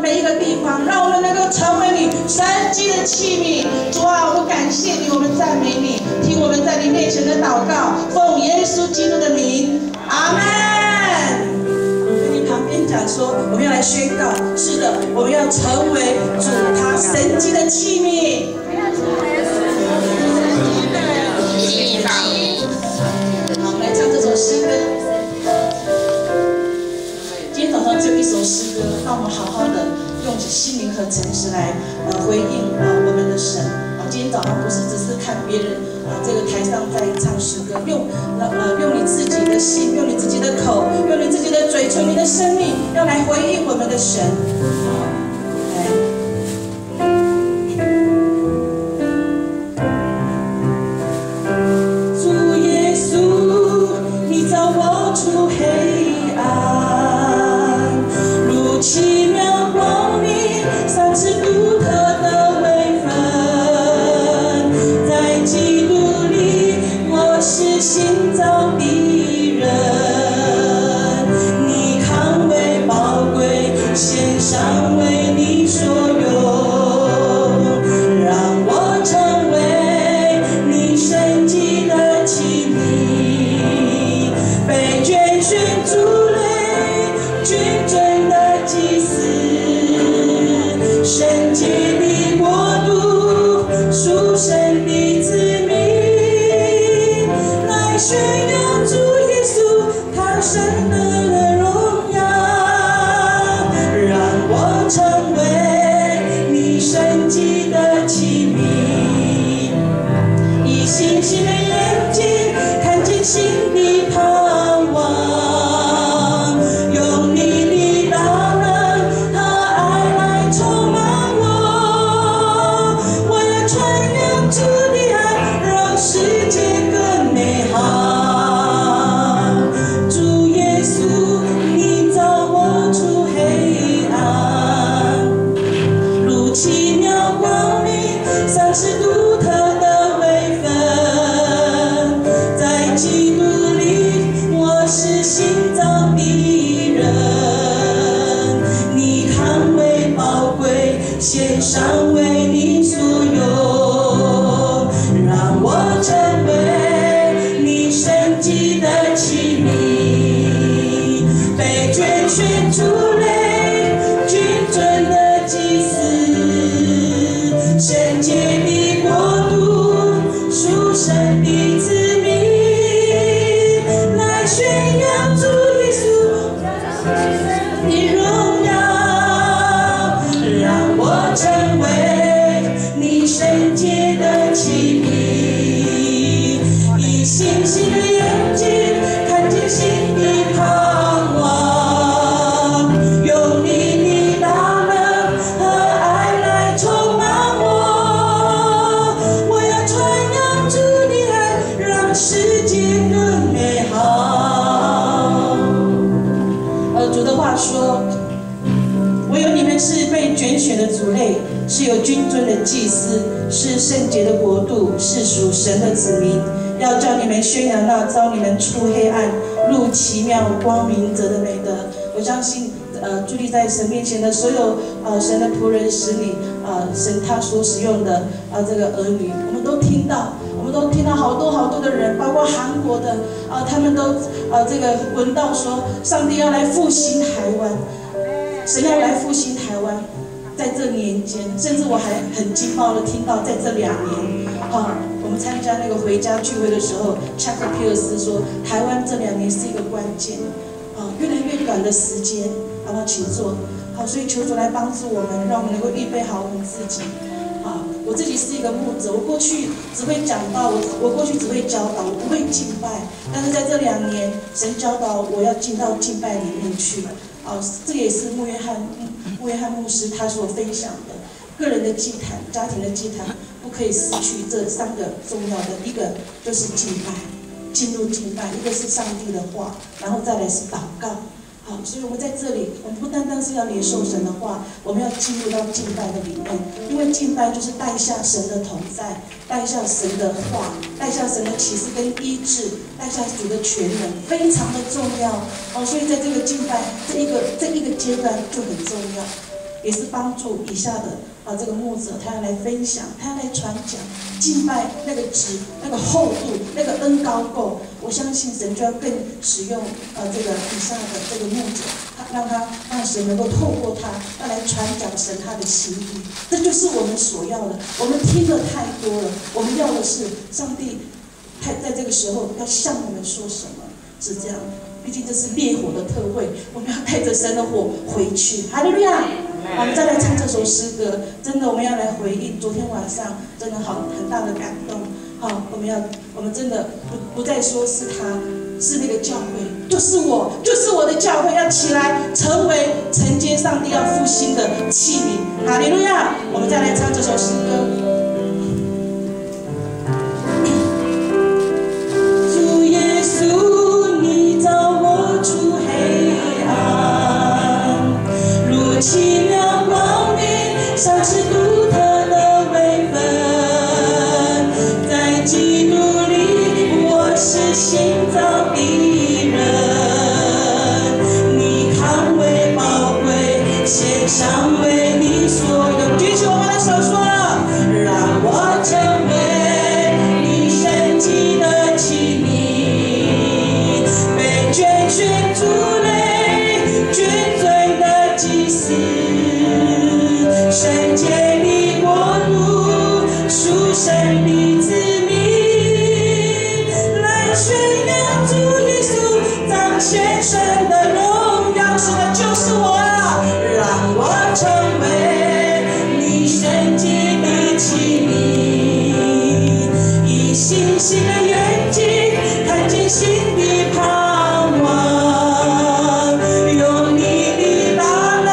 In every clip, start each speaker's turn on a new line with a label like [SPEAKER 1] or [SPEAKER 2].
[SPEAKER 1] 每一个地方，让我们能够成为你神迹的器皿。主啊，我感谢你，我们赞美你，听我们在你面前的祷告，奉耶稣基督的名，阿门。跟你旁边讲说，我们要来宣告，是的，我们要成为主他神迹的器皿。好，我们来唱这首诗歌。今天早上只有一首诗歌，让我们好好的用心灵和诚实来回应我们的神。今天早上不是只是看别人这个台上在唱诗歌，用你自己的心，用你自己的口，用你自己的嘴唇，你的生命，要来回应我们的神。主耶稣，你照我出黑暗，如奇妙光明，赏赐独特的微分。在基督里，我是新造的人。你看为宝贵，献上为你所用，让我成为你神迹的器皿，被拣选族类，君尊的祭司，圣洁的国度，属神的子民，来宣扬主耶稣他神的荣耀，让我成为你神迹的器皿，以信心的眼睛看见新的盼望，用你的大能和爱来充满我。我要传扬主的爱，让世界更美好。主耶稣，你照我出黑暗，如奇妙光明，赏赐独特的微分。在基督里，我是新造的人。你看为宝贵，献上为你所用，让我成为你神迹的器皿，被拣选出类，君尊的祭司，圣洁的国度，属神的子民，来宣扬主耶稣的荣耀，让我成为你圣洁的器皿，以信心的眼睛看见新的盼望，用你的大能和爱来充满我。我要传扬主的爱，让世界更美好。主的话说，唯有你们是被拣选的族类，是有君尊的祭司，是圣洁的国度，是属神的子民，要叫你们宣扬那召你们出黑暗入奇妙光明者的美德。我相信伫立在神面前的所有神的仆人使女，神他所使用的这个儿女，我们都听到好多的人，包括韩国的他们都这个闻到说，上帝要来复兴台湾，神要来复兴台湾。在这年间，甚至我还很惊爆的听到，在这2年，我们参加那个回家聚会的时候，恰克皮尔斯说，台湾这2年是一个关键，越来越短的时间，好不好？请坐。好，所以求主来帮助我们，让我们能够预备好我们自己。我自己是一个牧者，我过去只会讲道，我过去只会教导，我不会敬拜。但是在这2年，神教导我要进到敬拜里面去。这也是穆约翰牧师他所分享的，个人的祭坛、家庭的祭坛不可以失去这3个重要的，一个就是敬拜，进入敬拜；一个是上帝的话，然后再来是祷告。好，所以我们在这里，我们不单单是要领受神的话，我们要进入到敬拜的里面，因为敬拜就是带下神的同在，带下神的话，带下神的启示跟医治，带下主的全能，非常的重要。所以在这个敬拜这一个阶段就很重要。也是帮助以下的这个牧者，他要来分享，他要来传讲敬拜那个质、那个厚度、那个恩高够。我相信神就要更使用这个以下的这个牧者，让神能够透过他，要来传讲神他的心意。这就是我们所要的。我们听的太多了，我们要的是上帝在这个时候要向我们说什么，是这样。毕竟这是烈火的特会，我们要带着神的火回去。哈利路亚！我们再来唱这首诗歌，真的我们要来回应昨天晚上真的很大的感动。好，我们真的不再说是他，是那个教会，就是我的教会要起来，成为承接上帝要复兴的器皿。哈利路亚！我们再来唱这首诗歌。主耶稣，你照我出黑暗，如奇妙光明，像是独特的微分，在基督里我是新造的人，你看为宝贵，献上为你所有。举起我们的手说，让我成为你神迹的器皿，被拣选族类，君尊的祭司，圣洁的国度，属神的子民，来宣扬主耶稣彰显神的荣耀。是的，就是我啊，让我成为你圣洁的器皿，以信心的眼睛看见新的盼望，用你的大能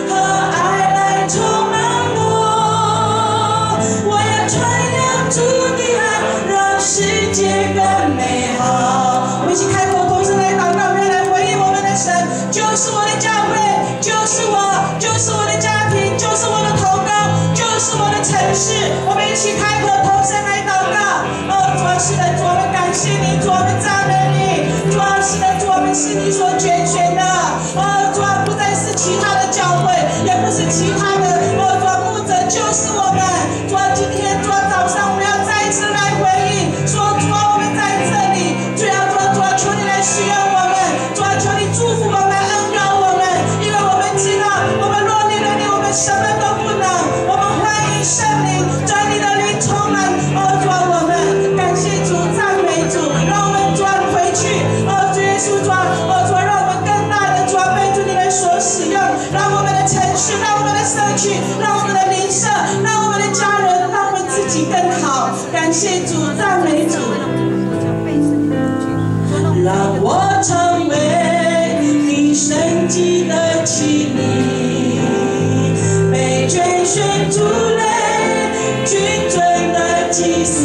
[SPEAKER 1] 和爱来充满我。我要传扬主的爱，让世界更美好。我们一起开口同声来祷告，我们要来回应我们的神，就是我的教会，就是我的家庭，就是我的祷告，就是我的城市。我们一起开口同声来祷告。主啊，是的，主，我们感谢你，主，我们赞美你。主啊，是的，主，我们是你所拣选的。主啊，不再是其他的教会，也不是其他的主啊，牧者，就是我们。主啊，今天主啊早上我们要再一次来回应，说主啊，我们在这里，主啊，求你来使用我们，主啊，求你祝福我们，恩膏我们，因为我们知道，我们若离了你，我们什么都不能。我们欢迎圣灵，在你的灵充满。主啊，我们感谢主，赞美主，让我们转回去。主耶稣，主啊，让我们更大的主啊，被主你来所使用，让我们的城市，让我们的社区，让我们的邻舍，让我们的家人，让我们自己更好。感谢主，赞美主。让我成为你圣迹的器皿，被拣选族类，君尊的祭司，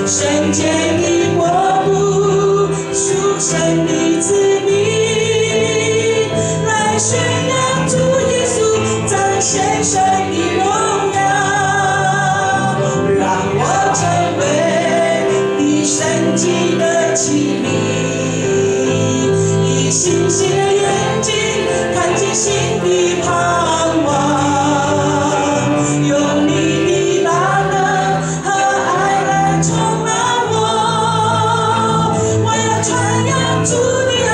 [SPEAKER 1] 圣洁的国度，属神的子民，来宣扬主耶稣彰显神的荣耀。让我成为你圣迹的器皿，以信心的眼睛看见新的盼望，用你的大能和爱来充满我。我要传扬主的爱，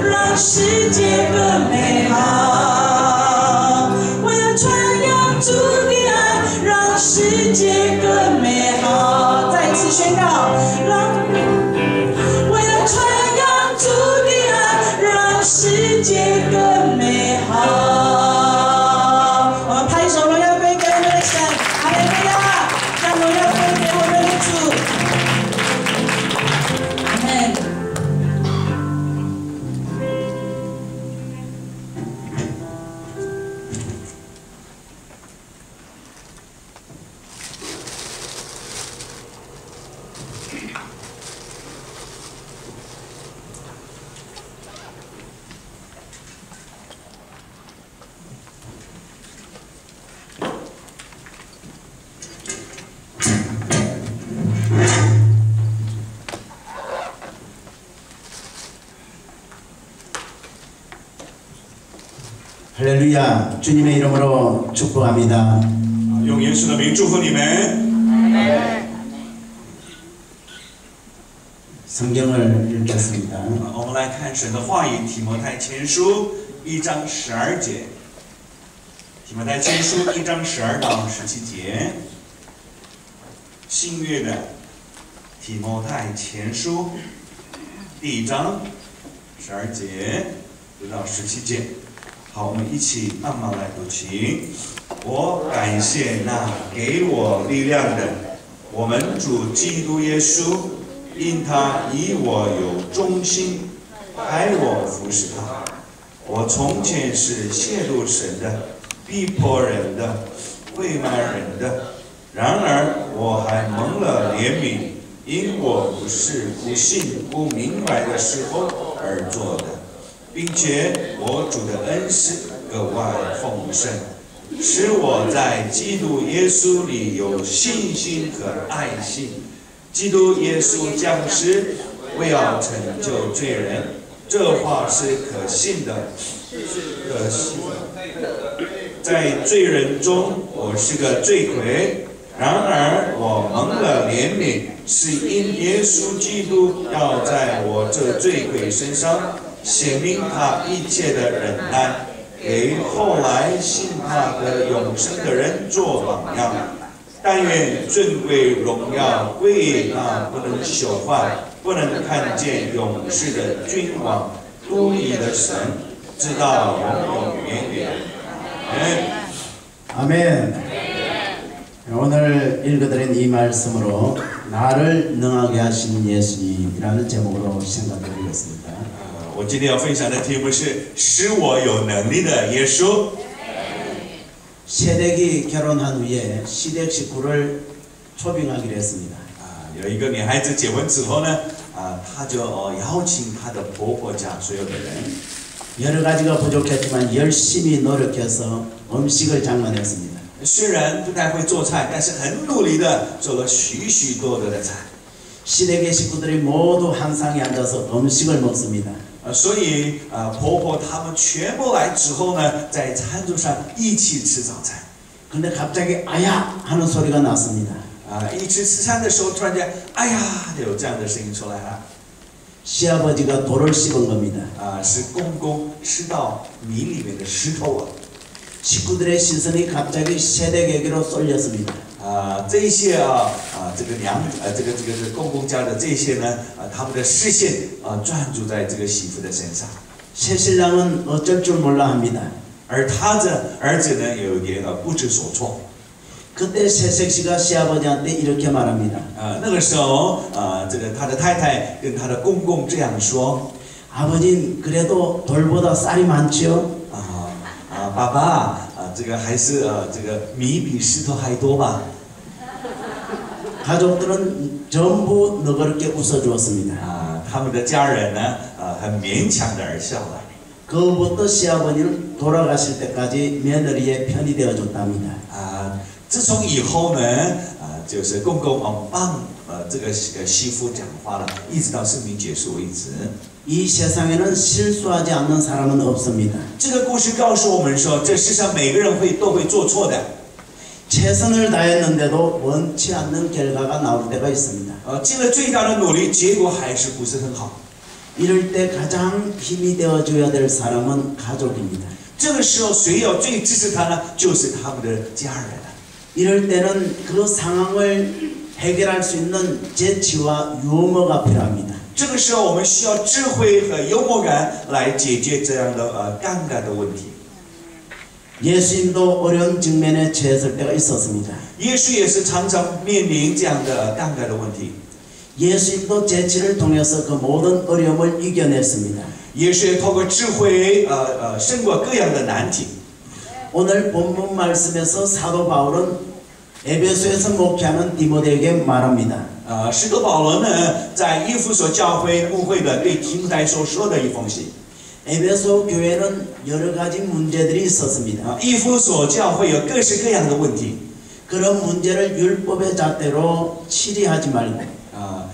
[SPEAKER 1] 让世界更美好。我要传扬主的爱，让世界更美好。再一次宣告，我要传
[SPEAKER 2] 할렐루야. 주님의 이름으로 축복합니다.
[SPEAKER 3] 用耶稣的名祝福你们。
[SPEAKER 2] 성경을 읽겠습니다.
[SPEAKER 3] 我们来看神的话语，提摩太前书1章12节。提摩太前书1章12到17节。新约的提摩太前书第1章12节到17节。好，我们一起慢慢来读经。我感谢那给我力量的，我们主基督耶稣。 因他以我有忠心，派我服侍他。我从前是亵渎神的、逼迫人的、毁谤人的，然而我还蒙了怜悯，因我不是不信、不明白的时候而做的，并且我主的恩赐格外丰盛，使我在基督耶稣里有信心和爱心。 基督耶稣降世，为要成就罪人，这话是可信的。在罪人中，我是个罪魁；然而我蒙了怜悯，是因耶稣基督要在我这罪魁身上显明他一切的忍耐，给后来信他的永生的人做榜样。 但愿尊贵荣耀归那不能朽坏、不能看见永世的君王、独一的神，直到永永远远。
[SPEAKER 2] 아멘. 오늘 읽어드린 이 말씀으로 나를 능하게 하신 예수님이라는 제목으로 생각드리겠습니다.
[SPEAKER 3] 我今天要分享的题目是使我有能力的耶稣。
[SPEAKER 2] 시댁이 결혼한 후에 시댁 식구를 초빙하기로 했습니다.
[SPEAKER 3] 有一个女孩子结婚之后呢，她就邀请她的婆婆家所有的人。
[SPEAKER 2] 여러 가지가 부족했지만 열심히 노력해서 음식을 장만했습니다.
[SPEAKER 3] 虽然不太会做菜，但是很努力的做了许许多多的菜。
[SPEAKER 2] 시댁의 식구들이 모두 한 상에 앉아서 음식을 먹습니다.
[SPEAKER 3] 所以婆婆他们全部来之后呢，在餐桌上一起吃早餐。
[SPEAKER 2] 그런데 갑자기 아야 하는 소리가 났습니다.
[SPEAKER 3] 一起吃餐的时候，突然间，哎呀，有这样的声音出来了。
[SPEAKER 2] 시아버지가 돌을 씹은 겁니다.
[SPEAKER 3] 是公公吃到米里面的石头了。
[SPEAKER 2] 식구들의 시선이 갑자기 시댁에게로 쏠렸습니다.
[SPEAKER 3] 这些这个公公家的这些呢，他们的视线专注在这个媳妇的身上。
[SPEAKER 2] 새신랑은 어쩔 줄 몰라 합니다.
[SPEAKER 3] 而他的儿子呢，有一点不知所措。
[SPEAKER 2] 그때 새색시가 시아버지한테 이렇게 말합니다.
[SPEAKER 3] 那个时候，这个他的太太跟他的公公这样说：
[SPEAKER 2] 아버님 그래도 돌보다 쌀이 많지요?
[SPEAKER 3] 爸爸，这个还是这个米比石头还多吧？
[SPEAKER 2] 가족들은 전부 너그럽게 웃어주었습니다.
[SPEAKER 3] 他们的家人呢，很勉强的而笑了。
[SPEAKER 2] 그부터 시아버지는 돌아가실 때까지 며느리의 편이 되어줬답니다.
[SPEAKER 3] 自从以后呢，就是公公帮这个媳妇讲话了，一直到生命结束为止。
[SPEAKER 2] 이 세상에는 실수하지 않는 사람은 없습니다.
[SPEAKER 3] 这个故事告诉我们说，这世上每个人都会做错的。
[SPEAKER 2] 최선을 다했는데도 원치 않는 결과가 나올 때가 있습니다.
[SPEAKER 3] 尽了最大的努力，结果还是不是很好。
[SPEAKER 2] 이럴 때 가장 힘이 되어줘야 될 사람은 가족입니다.
[SPEAKER 3] 这个时候，谁要最支持他呢？就是他们的家人了。
[SPEAKER 2] 이럴 때는 그 상황을 해결할 수 있는 재치와 유머가 필요합니다.
[SPEAKER 3] 这个时候，我们需要智慧和幽默感来解决这样的尴尬的问题。
[SPEAKER 2] 예수님도 어려운 직면에 처했을 때가 있었습니다.
[SPEAKER 3] 耶稣也是常常面临这样的尴尬的问题。
[SPEAKER 2] 예수님도 재치를 통해서 그 모든 어려움을 이겨냈습니다.
[SPEAKER 3] 耶稣也透过智慧，胜过各样的难题。
[SPEAKER 2] 오늘 본문 말씀에서 사도 바울은 에베소에서 목회하는 디모데에게 말합니다.
[SPEAKER 3] 使徒保罗呢，在以弗所教会牧会的对提摩太所说的一封信。
[SPEAKER 2] 에베소 교회는 여러 가지 문제들이 있었습니다.
[SPEAKER 3] 以弗所教会有各式各样的问题。
[SPEAKER 2] 그런 문제를 율법의 잣대로 치리하지 말고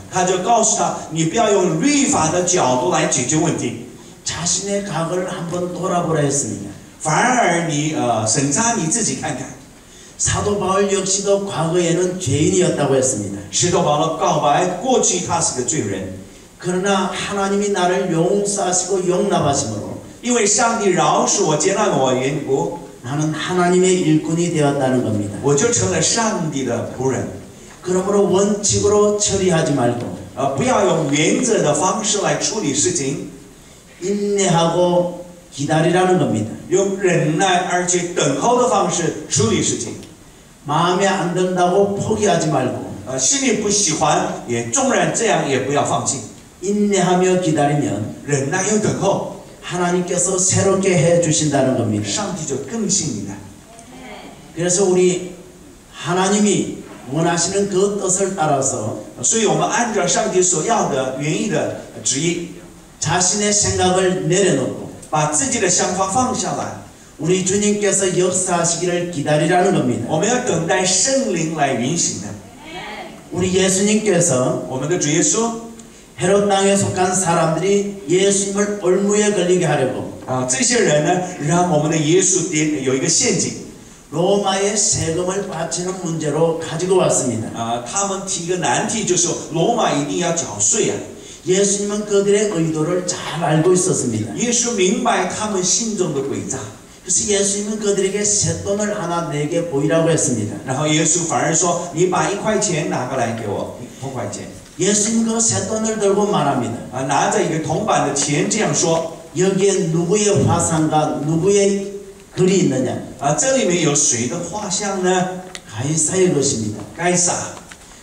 [SPEAKER 3] 他就告诉他，你不要用律法的角度来解决问题，
[SPEAKER 2] 자신의 각을 한번 돌아보라 했습니다.
[SPEAKER 3] 反而你审查你自己看看。
[SPEAKER 2] 사도 바울 역시도 과거에는 죄인이었다고 했습니다.
[SPEAKER 3] 使徒保罗告白，过去他是个罪人，
[SPEAKER 2] 그러나 하나님이 나를 용서하시고 용납하심으로
[SPEAKER 3] 因为上帝饶恕我、接纳我的缘故，
[SPEAKER 2] 나는 하나님의 일꾼이 되었다는 겁니다.
[SPEAKER 3] 我就成了上帝的仆人。
[SPEAKER 2] 그러므로 원칙으로 처리하지 말고
[SPEAKER 3] 不要用原则的方式来处理事情，
[SPEAKER 2] 인내하고 기다리라는 겁니다.
[SPEAKER 3] 用忍耐而且等候的方式处理事情。
[SPEAKER 2] 마음에 안 든다고 포기하지 말고
[SPEAKER 3] 心里不喜欢，也纵然这样，也不要放弃。
[SPEAKER 2] 인내하며 기다리면
[SPEAKER 3] 忍耐又等候，
[SPEAKER 2] 하나님께서 새롭게 해 주신다는 겁니다.
[SPEAKER 3] 上帝就更新你的。
[SPEAKER 2] 그래서 우리 하나님이 원하시는 그 뜻을 따라서
[SPEAKER 3] 所以我们按照上帝所要的原意的旨意，
[SPEAKER 2] 자신의 생각을 내려놓고
[SPEAKER 3] 把自己的想法放下来。
[SPEAKER 2] 우리 주님께서 역사하시기를 기다리라는 겁니다.
[SPEAKER 3] 我们要等待圣灵来运行的。
[SPEAKER 2] 우리 예수님께서
[SPEAKER 3] 我们的主耶稣
[SPEAKER 2] 헤롯 땅에 속한 사람들이 예수님을 올무에 걸리게 하려고
[SPEAKER 3] 这些人呢，让我们的耶稣有一个陷阱。
[SPEAKER 2] 로마의 세금을 바치는 문제로 가지고 왔습니다.
[SPEAKER 3] 他们提一个难题，就是罗马一定要缴税啊。
[SPEAKER 2] 예수님은 그들의 의도를 잘 알고 있었습니다.
[SPEAKER 3] 耶稣明白他们心中的诡诈，
[SPEAKER 2] 그래서 예수님은 그들에게 쇳돈을 하나 내게 보이라고 했습니다.
[SPEAKER 3] 然后耶稣反而说：“你把1块钱拿过来给我，1块钱。
[SPEAKER 2] 예수님 그 쇳돈을 들고 말합니다.
[SPEAKER 3] 拿着一个铜板的钱这样说。
[SPEAKER 2] 여기에 누구의 화상과 누구의 글이 있느냐?
[SPEAKER 3] 这里面有谁的画像呢？
[SPEAKER 2] 가이사의 것입니다.
[SPEAKER 3] 该撒，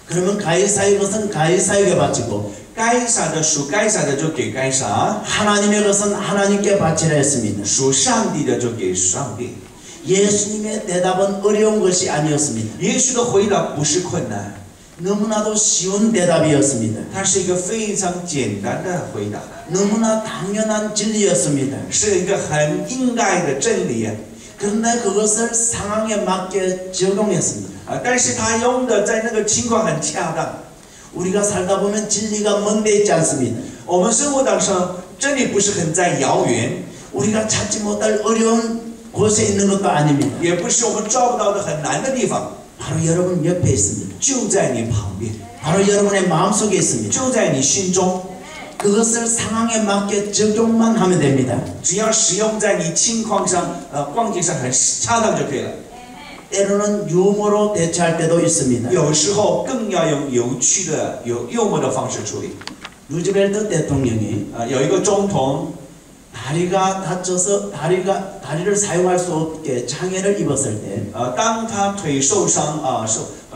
[SPEAKER 2] 그러면 가이사의 것은 가이사에게 바치고
[SPEAKER 3] 该撒的属该撒的就给该撒，
[SPEAKER 2] 하나님의 것은 하나님께 바치라 했습니다.
[SPEAKER 3] 属上帝的就给上帝。
[SPEAKER 2] 예수님의 대답은 어려운 것이 아니었습니다.
[SPEAKER 3] 耶稣的回答不是困难，
[SPEAKER 2] 너무나도 쉬운 대답이었습니다.
[SPEAKER 3] 它是一个非常简单的回答，
[SPEAKER 2] 너무나 당연한 진리였습니다.
[SPEAKER 3] 是一个很应该的真理。
[SPEAKER 2] 그런데 그것을 상황에 맞게 적용했습니다.
[SPEAKER 3] 但是他用的在那个情况很恰当。
[SPEAKER 2] 우리가 살다 보면 진리가 먼데 있지 않습니다.
[SPEAKER 3] 我们生活当中真理不是很在遥远，
[SPEAKER 2] 우리가 찾지 못할 어려운 곳에 있는 것도 아닙니다.
[SPEAKER 3] 也不是我们找不到的很难的地方，
[SPEAKER 2] 바로 여러분 옆에 있습니다.
[SPEAKER 3] 就在你旁边，
[SPEAKER 2] 바로 여러분의 마음속에 있습니다.
[SPEAKER 3] 就在你心中。
[SPEAKER 2] 그것을 상황에 맞게 적용만 하면 됩니다.
[SPEAKER 3] 只要使用在你情况上、光景上很恰当就可以了。
[SPEAKER 2] 때로는 유머로 대처할 때도 있습니다.
[SPEAKER 3] 有时候更要用有趣的、有幽默的方式处理。
[SPEAKER 2] 루즈벨트 대통령이
[SPEAKER 3] 有一个总统，
[SPEAKER 2] 다리가 다쳐서 다리를 사용할 수 없게 장애를 입었을 때
[SPEAKER 3] 当他腿受伤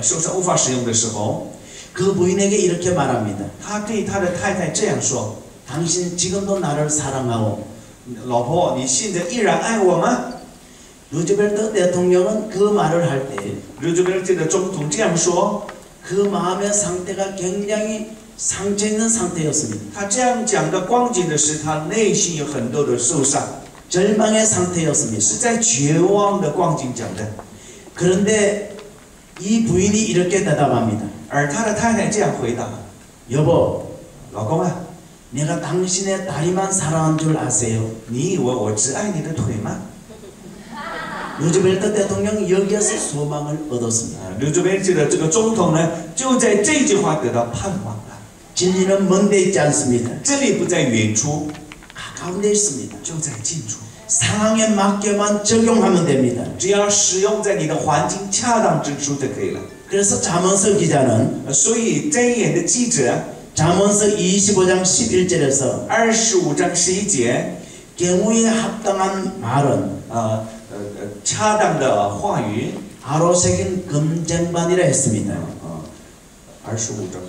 [SPEAKER 3] 受伤无法使用的时候，
[SPEAKER 2] 그 부인에게 이렇게 말합니다.
[SPEAKER 3] 他对他的太太这样说：
[SPEAKER 2] 당신 지금도 나를 사랑하고
[SPEAKER 3] 老婆，你现在依然爱我吗？
[SPEAKER 2] 루즈벨트 대통령은 그 말을 할 때 그
[SPEAKER 3] 루즈벨트的总统这样说，
[SPEAKER 2] 마음의 상태가 굉장히 상처 있는 상태였습니다.
[SPEAKER 3] 他这样讲的光景的是他内心有很多的受伤，
[SPEAKER 2] 절망의 상태였습니다.
[SPEAKER 3] 是在绝望的光景讲的。
[SPEAKER 2] 그런데 이 부인이 이렇게 대답합니다.
[SPEAKER 3] 而他的太太这样回答：
[SPEAKER 2] 여보,
[SPEAKER 3] 老公啊，
[SPEAKER 2] 내가 당신의 다리만 사랑한 줄 아세요?
[SPEAKER 3] 你以为我只爱你的腿吗？
[SPEAKER 2] 루즈벨트 대통령이 여기에서 소망을 얻었습니다.
[SPEAKER 3] 루즈벨트的这个总统呢，就在这句话得到盼望了。
[SPEAKER 2] 진리는 먼데 있지 않습니다.
[SPEAKER 3] 真理不在远处，
[SPEAKER 2] 가까운데 있습니다.
[SPEAKER 3] 就在近处。
[SPEAKER 2] 상황에 맞게만 적용하면 됩니다.
[SPEAKER 3] 只要使用在你的环境恰当之处就可以了。
[SPEAKER 2] 그래서 잠언서 기자는
[SPEAKER 3] 所以箴言的记者
[SPEAKER 2] 잠언서 25장 11절에서
[SPEAKER 3] 25章11节，
[SPEAKER 2] 경우에 합당한 말은
[SPEAKER 3] 恰当的话语，
[SPEAKER 2] 아로새긴 금쟁반이라 했습니다.
[SPEAKER 3] 25章，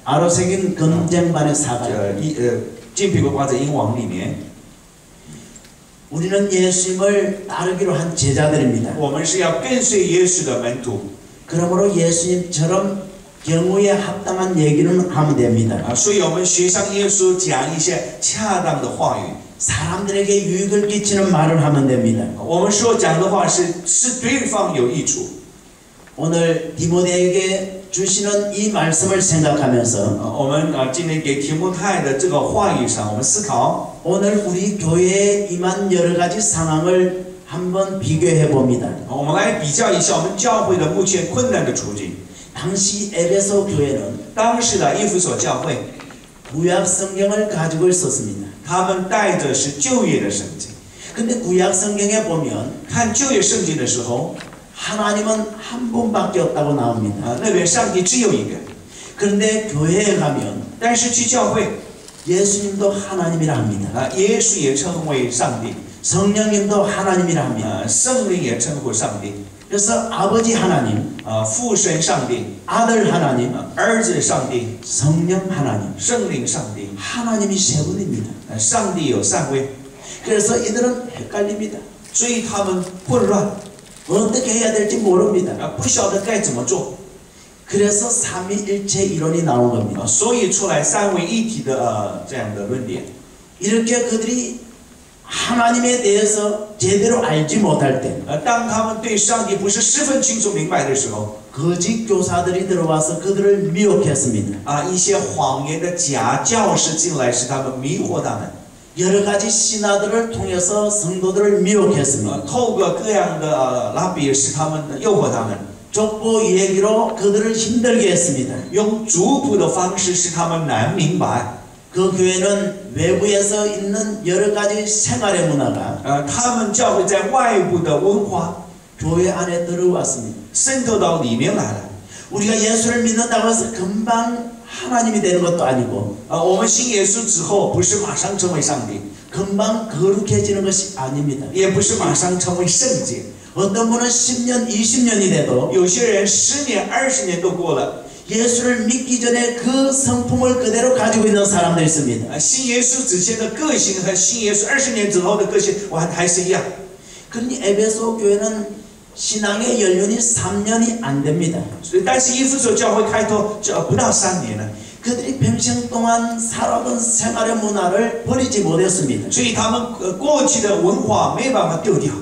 [SPEAKER 2] 아로새긴 금쟁반의 사발.
[SPEAKER 3] 金苹果挂在鹰网里面。
[SPEAKER 2] 우리는 예수님을 따르기로 한 제자들입니다.
[SPEAKER 3] 我们是要跟随耶稣的门徒，
[SPEAKER 2] 그러므로 예수님처럼 경우에 합당한 얘기는 하면 됩니다.
[SPEAKER 3] 所以我们学像耶稣讲一些恰当的话语。
[SPEAKER 2] 사람들에게 유익을 끼치는 말을 하면 됩니다.
[SPEAKER 3] 我们所讲的话是对方有益处。
[SPEAKER 2] 오늘 디모데에게 주시는 이 말씀을 생각하면서
[SPEAKER 3] 我们今天给提摩太的这个话语上，我们思考。
[SPEAKER 2] 오늘 우리 교회에 임한 여러 가지 상황을 한번 비교해 봅니다.
[SPEAKER 3] 我们来比较一下我们教会的目前困难的处境。
[SPEAKER 2] 당시 에베소 교회는
[SPEAKER 3] 当时的以弗所教会，
[SPEAKER 2] 구약 성경을 가지고 있었습니다.
[SPEAKER 3] 他们带着是旧约的圣经。
[SPEAKER 2] 근데 구약 성경에 보면
[SPEAKER 3] 看旧约圣经的时候，
[SPEAKER 2] 하나님은 한 분밖에 없다고 나옵니다.
[SPEAKER 3] 那边上帝只有一个。
[SPEAKER 2] 그런데 교회에 가면
[SPEAKER 3] 但是去教会，
[SPEAKER 2] 예수님도 하나님이라 합니다.
[SPEAKER 3] 耶稣也称为上帝，
[SPEAKER 2] 성령님도 하나님이라 합니다.
[SPEAKER 3] 圣灵也称呼上帝，
[SPEAKER 2] 그래서 아버지 하나님,
[SPEAKER 3] 父神上帝，
[SPEAKER 2] 아들 하나님,
[SPEAKER 3] 儿子上帝，
[SPEAKER 2] 성령 하나님,
[SPEAKER 3] 圣灵上帝，
[SPEAKER 2] 하나님이 세 분입니다.
[SPEAKER 3] 上帝有三位，
[SPEAKER 2] 그래서 이들은 헷갈립니다.
[SPEAKER 3] 所以他们混乱，
[SPEAKER 2] 어떻게 해야 될지 모릅니다.
[SPEAKER 3] 不晓得该怎么做，
[SPEAKER 2] 그래서 삼위일체 이론이 나온 겁니다.
[SPEAKER 3] 所以出来三位一体的这样的论点。
[SPEAKER 2] 이렇게 그들이 하나님에 대해서 제대로 알지 못할 때
[SPEAKER 3] 当他们对上帝不是十分清楚明白的时候，
[SPEAKER 2] 거짓 교사들이 들어와서 그들을 미혹했습니다.
[SPEAKER 3] 一些谎言的假教师进来，使他们迷惑他们，
[SPEAKER 2] 여러 가지 신하들을 통해서 성도들을 미혹했습니다.
[SPEAKER 3] 透过各样的拉比使他们诱惑他们，
[SPEAKER 2] 족보 얘기로 그들을 힘들게 했습니다.
[SPEAKER 3] 用族谱的方式使他们难明白。
[SPEAKER 2] 그 교회는 외부에서 있는 여러 가지 생활의 문화가
[SPEAKER 3] 他们教会在外部的文化
[SPEAKER 2] 교회 안에 들어왔습니다.
[SPEAKER 3] 渗透到里面来了。
[SPEAKER 2] 우리가 예수를 믿는다고 해서 금방 하나님이 되는 것도 아니고
[SPEAKER 3] 我们信耶稣之后，不是马上成为上帝，
[SPEAKER 2] 금방 거룩해지는 것이 아닙니다.
[SPEAKER 3] 也不是马上成为圣洁。
[SPEAKER 2] 어떤 분은 10년, 20년이 돼도
[SPEAKER 3] 有些人10年、20年都过了，
[SPEAKER 2] 예수를 믿기 전에 그 성품을 그대로 가지고 있는 사람도 있습니다.
[SPEAKER 3] 信耶稣之前的个性和信耶稣20年之后的个性，还是一样。
[SPEAKER 2] 그러니 에베소 교회는 신앙의 연륜이 3년이 안 됩니다.
[SPEAKER 3] 但是以弗所教会开拓不到3年了，
[SPEAKER 2] 그들이 평생 동안 살아온 생활의 문화를 버리지 못했습니다.
[SPEAKER 3] 所以他们过去的文化没办法丢掉。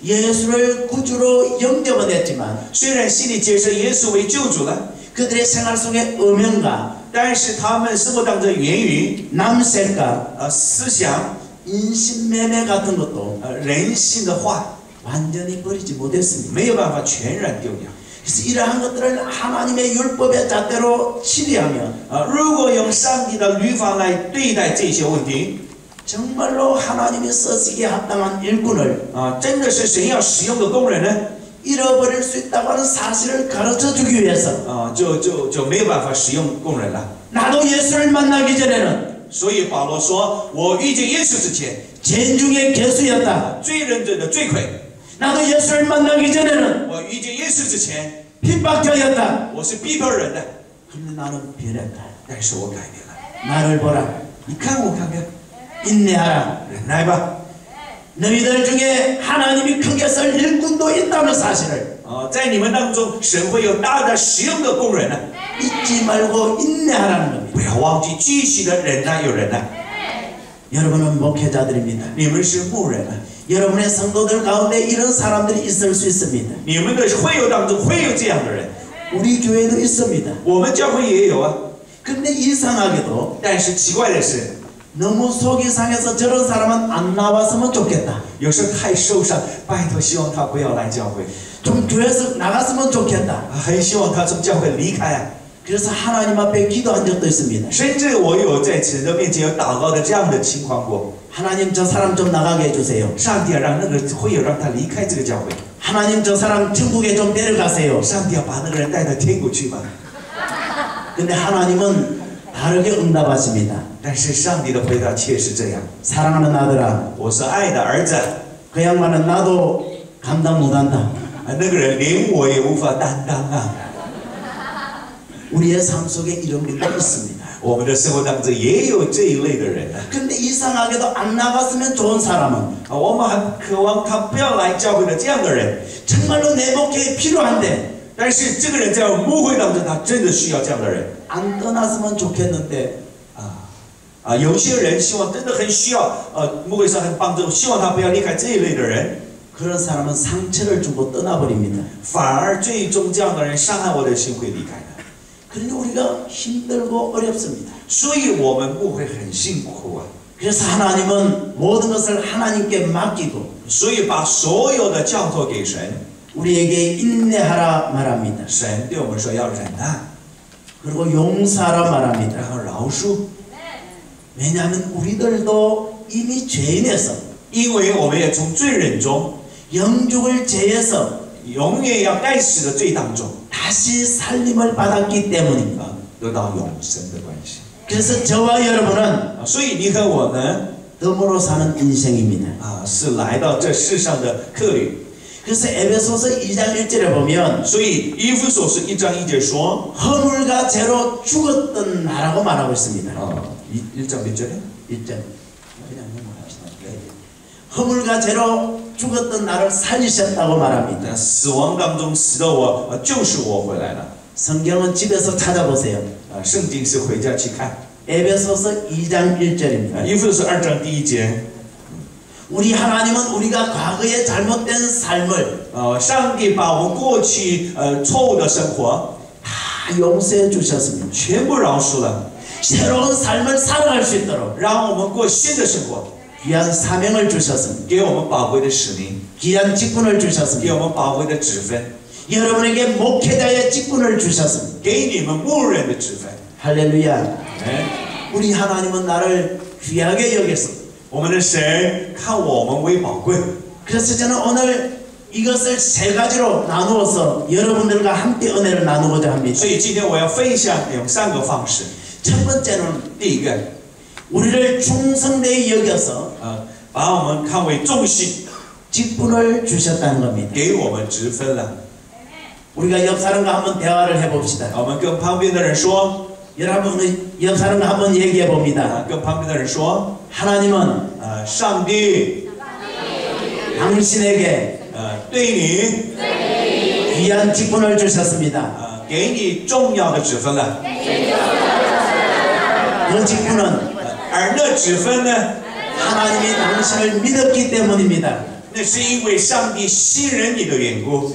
[SPEAKER 2] 예수를 구주로 영접은 했지만
[SPEAKER 3] 虽然心里接受耶稣为救主了，
[SPEAKER 2] 그들의 생활 속에 음행과
[SPEAKER 3] 但是他们生活当中源于
[SPEAKER 2] 남색과
[SPEAKER 3] 思想、
[SPEAKER 2] 인신매매 같은 것도
[SPEAKER 3] 人性的坏，
[SPEAKER 2] 완전히 버리지 못했습니다.
[SPEAKER 3] 没有办法全然丢掉。
[SPEAKER 2] 그래서 이러한 것들을 하나님의 율법의 잣대로 치리하면
[SPEAKER 3] 如果用上帝的律法来对待这些问题，
[SPEAKER 2] 정말로 하나님이 쓰시기에 합당한 일꾼을
[SPEAKER 3] 真的是神要使用的工人呢，
[SPEAKER 2] 잃어버릴 수 있다고 하는 사실을 가르쳐 주기 위해서
[SPEAKER 3] 就没有办法使用工人了。
[SPEAKER 2] 나도 예수를 만나기 전에는
[SPEAKER 3] 所以保罗说：“我遇见耶稣之前，
[SPEAKER 2] 죄인 중에 개수였다.
[SPEAKER 3] 最认真的罪魁；
[SPEAKER 2] 나도 예수를 만나기 전에는
[SPEAKER 3] 我遇见耶稣之前，
[SPEAKER 2] 핍박자였다.
[SPEAKER 3] 我是逼迫人的，
[SPEAKER 2] 그런데 나는 변했다.
[SPEAKER 3] 但是我改变了。
[SPEAKER 2] 나를 보라.
[SPEAKER 3] 你看我看看，
[SPEAKER 2] 인내하라.
[SPEAKER 3] 忍耐吧。
[SPEAKER 2] 너희들 중에 하나님이 크게 쓸 일꾼도 있다는 사실을
[SPEAKER 3] 在你们当中，神会有大的使用的工人呢，
[SPEAKER 2] 잊지 말고 인내하라는 겁니다.
[SPEAKER 3] 不要忘记继续的忍耐，有忍耐。
[SPEAKER 2] 여러분은 목회자들입니다.
[SPEAKER 3] 你们是牧人啊，
[SPEAKER 2] 여러분의 성도들 가운데 이런 사람들이 있을 수 있습니다.
[SPEAKER 3] 你们的会友当中会有这样的人，
[SPEAKER 2] 우리 교회도 있습니다.
[SPEAKER 3] 我们教会也有啊。
[SPEAKER 2] 근데 이상하게도
[SPEAKER 3] 但是奇怪的是，
[SPEAKER 2] 너무 속이 상해서 저런 사람은 안 나왔으면 좋겠다.
[SPEAKER 3] 有时候太受伤，拜托希望他不要来教会，
[SPEAKER 2] 좀 교회에서 나갔으면 좋겠다.
[SPEAKER 3] 很希望他从教会离开啊。
[SPEAKER 2] 그래서 하나님 앞에 기도한 적도 있습니다.
[SPEAKER 3] 甚至我有在神的面前有祷告的这样的情况过。
[SPEAKER 2] 하나님 저 사람 좀 나가게 해주세요.
[SPEAKER 3] 上帝要让那个会友让他离开这个教会，
[SPEAKER 2] 하나님 저 사람 천국에 좀 데려가세요.
[SPEAKER 3] 上帝要把那个人带到天国去吧。
[SPEAKER 2] 근데 하나님은 다르게 응답하십니다.
[SPEAKER 3] 但是上帝的回答却是这样：
[SPEAKER 2] 사랑하는 아들아,
[SPEAKER 3] 我是爱的儿子，
[SPEAKER 2] 그 양반은 나도 감당 못한다.
[SPEAKER 3] 那个人连我也无法担当啊。
[SPEAKER 2] 우리의 삶 속에 이런 분들이 있습니다.
[SPEAKER 3] 我们的生活当中也有这一类的人啊。
[SPEAKER 2] 근데 이상하게도 안 나갔으면 좋은 사람은
[SPEAKER 3] 我们很渴望他不要来教会的这样的人，
[SPEAKER 2] 정말로 내 목회에 필요한데
[SPEAKER 3] 但是这个人在我们牧会当中，他真的需要这样的人
[SPEAKER 2] 안 떠났으면 좋겠는데
[SPEAKER 3] 有些人希望真的很需要牧会上很帮助，希望他不要离开这一类的人，
[SPEAKER 2] 그런 사람은 상처를 주고 떠나버립니다.
[SPEAKER 3] 反而最终这样的人伤害我的心会离开的。
[SPEAKER 2] 그러니 우리가 힘들고 어렵습니다.
[SPEAKER 3] 所以我们牧会很辛苦啊。
[SPEAKER 2] 그래서 하나님은 모든 것을 하나님께 맡기고
[SPEAKER 3] 所以把所有的交托给神。
[SPEAKER 2] 우리에게 인내하라 말합니다.
[SPEAKER 3] 神对我们说要忍耐，
[SPEAKER 2] 그리고 용서하라 말합니다.
[SPEAKER 3] 然后饶恕，
[SPEAKER 2] 왜냐하면 우리들도 이미 죄인에서
[SPEAKER 3] 因为我们也从罪人中，
[SPEAKER 2] 영죽을 죄에서
[SPEAKER 3] 永远要该死的罪当中，
[SPEAKER 2] 다시 살림을 받았기 때문입니다.
[SPEAKER 3] 得到永生的关系。
[SPEAKER 2] 그래서 저와 여러분은
[SPEAKER 3] 所以你和我呢，
[SPEAKER 2] 덤으로 사는 인생입니다.
[SPEAKER 3] 是来到这世上的客旅。
[SPEAKER 2] 그래서 에베소서 2장 1절에 보면
[SPEAKER 3] 所以以弗所书1章1节说，
[SPEAKER 2] 허물과 죄로 죽었던 나라고 말하고 있습니다.
[SPEAKER 3] 1장 몇 절에?
[SPEAKER 2] 1절. 그냥 넘어갑시다. 허물과 죄로 죽었던 나를 살리셨다고 말합니다.
[SPEAKER 3] 死亡当中死的我，救赎我回来了。
[SPEAKER 2] 성경은 집에서 찾아보세요.
[SPEAKER 3] 圣经是回家去看。
[SPEAKER 2] 에베소서 2장 1절입니다.
[SPEAKER 3] 以弗所2章第1节。
[SPEAKER 2] 우리 하나님은 우리가 과거에 잘못된 삶을
[SPEAKER 3] 上帝把我们过去错误的生活
[SPEAKER 2] 다 용서해 주셨습니다.
[SPEAKER 3] 全部饶恕了，
[SPEAKER 2] 새로운 삶을 살아갈 수 있도록
[SPEAKER 3] 让我们过新的生活，
[SPEAKER 2] 귀한 사명을 주셨습니다.
[SPEAKER 3] 给我们宝贵的使命，
[SPEAKER 2] 귀한 직분을
[SPEAKER 3] 给
[SPEAKER 2] 주셨습니다.
[SPEAKER 3] 我们宝贵的职分，
[SPEAKER 2] 여러분에게 목회자의 직분을 주셨습니다.
[SPEAKER 3] 给你们牧人的职分。
[SPEAKER 2] 할렐루야. 우리 하나님은 나를 귀하게 여겼습니다.
[SPEAKER 3] 我们的神看我们为宝贵，
[SPEAKER 2] 그래서 저는 오늘 이것을 세 가지로 나누어서 여러분들과 함께 은혜를 나누고자 합니다.
[SPEAKER 3] 所以今天我要分享用3个方式。
[SPEAKER 2] 첫 번째는
[SPEAKER 3] 第一个，
[SPEAKER 2] 우리를 충성되이 여겨서
[SPEAKER 3] 把我们看为重心，
[SPEAKER 2] 직분을 주셨다는 겁니다.
[SPEAKER 3] 给我们职分了。
[SPEAKER 2] 우리가 옆 사람과 한번 대화를 해봅시다.
[SPEAKER 3] 我们跟旁边的人说，
[SPEAKER 2] 여러분 옆 사람과 한번 얘기해 봅니다.
[SPEAKER 3] 跟旁边的人说，
[SPEAKER 2] 하나님은
[SPEAKER 3] 上帝
[SPEAKER 2] 당신에게
[SPEAKER 3] 对你
[SPEAKER 2] 귀한 직분을 주셨습니다.
[SPEAKER 3] 给你重要的职分了。
[SPEAKER 2] 그 직분은
[SPEAKER 3] 而那职分呢，
[SPEAKER 2] 하나님이 당신을 믿었기 때문입니다.
[SPEAKER 3] 那是因为上帝信任你的缘故。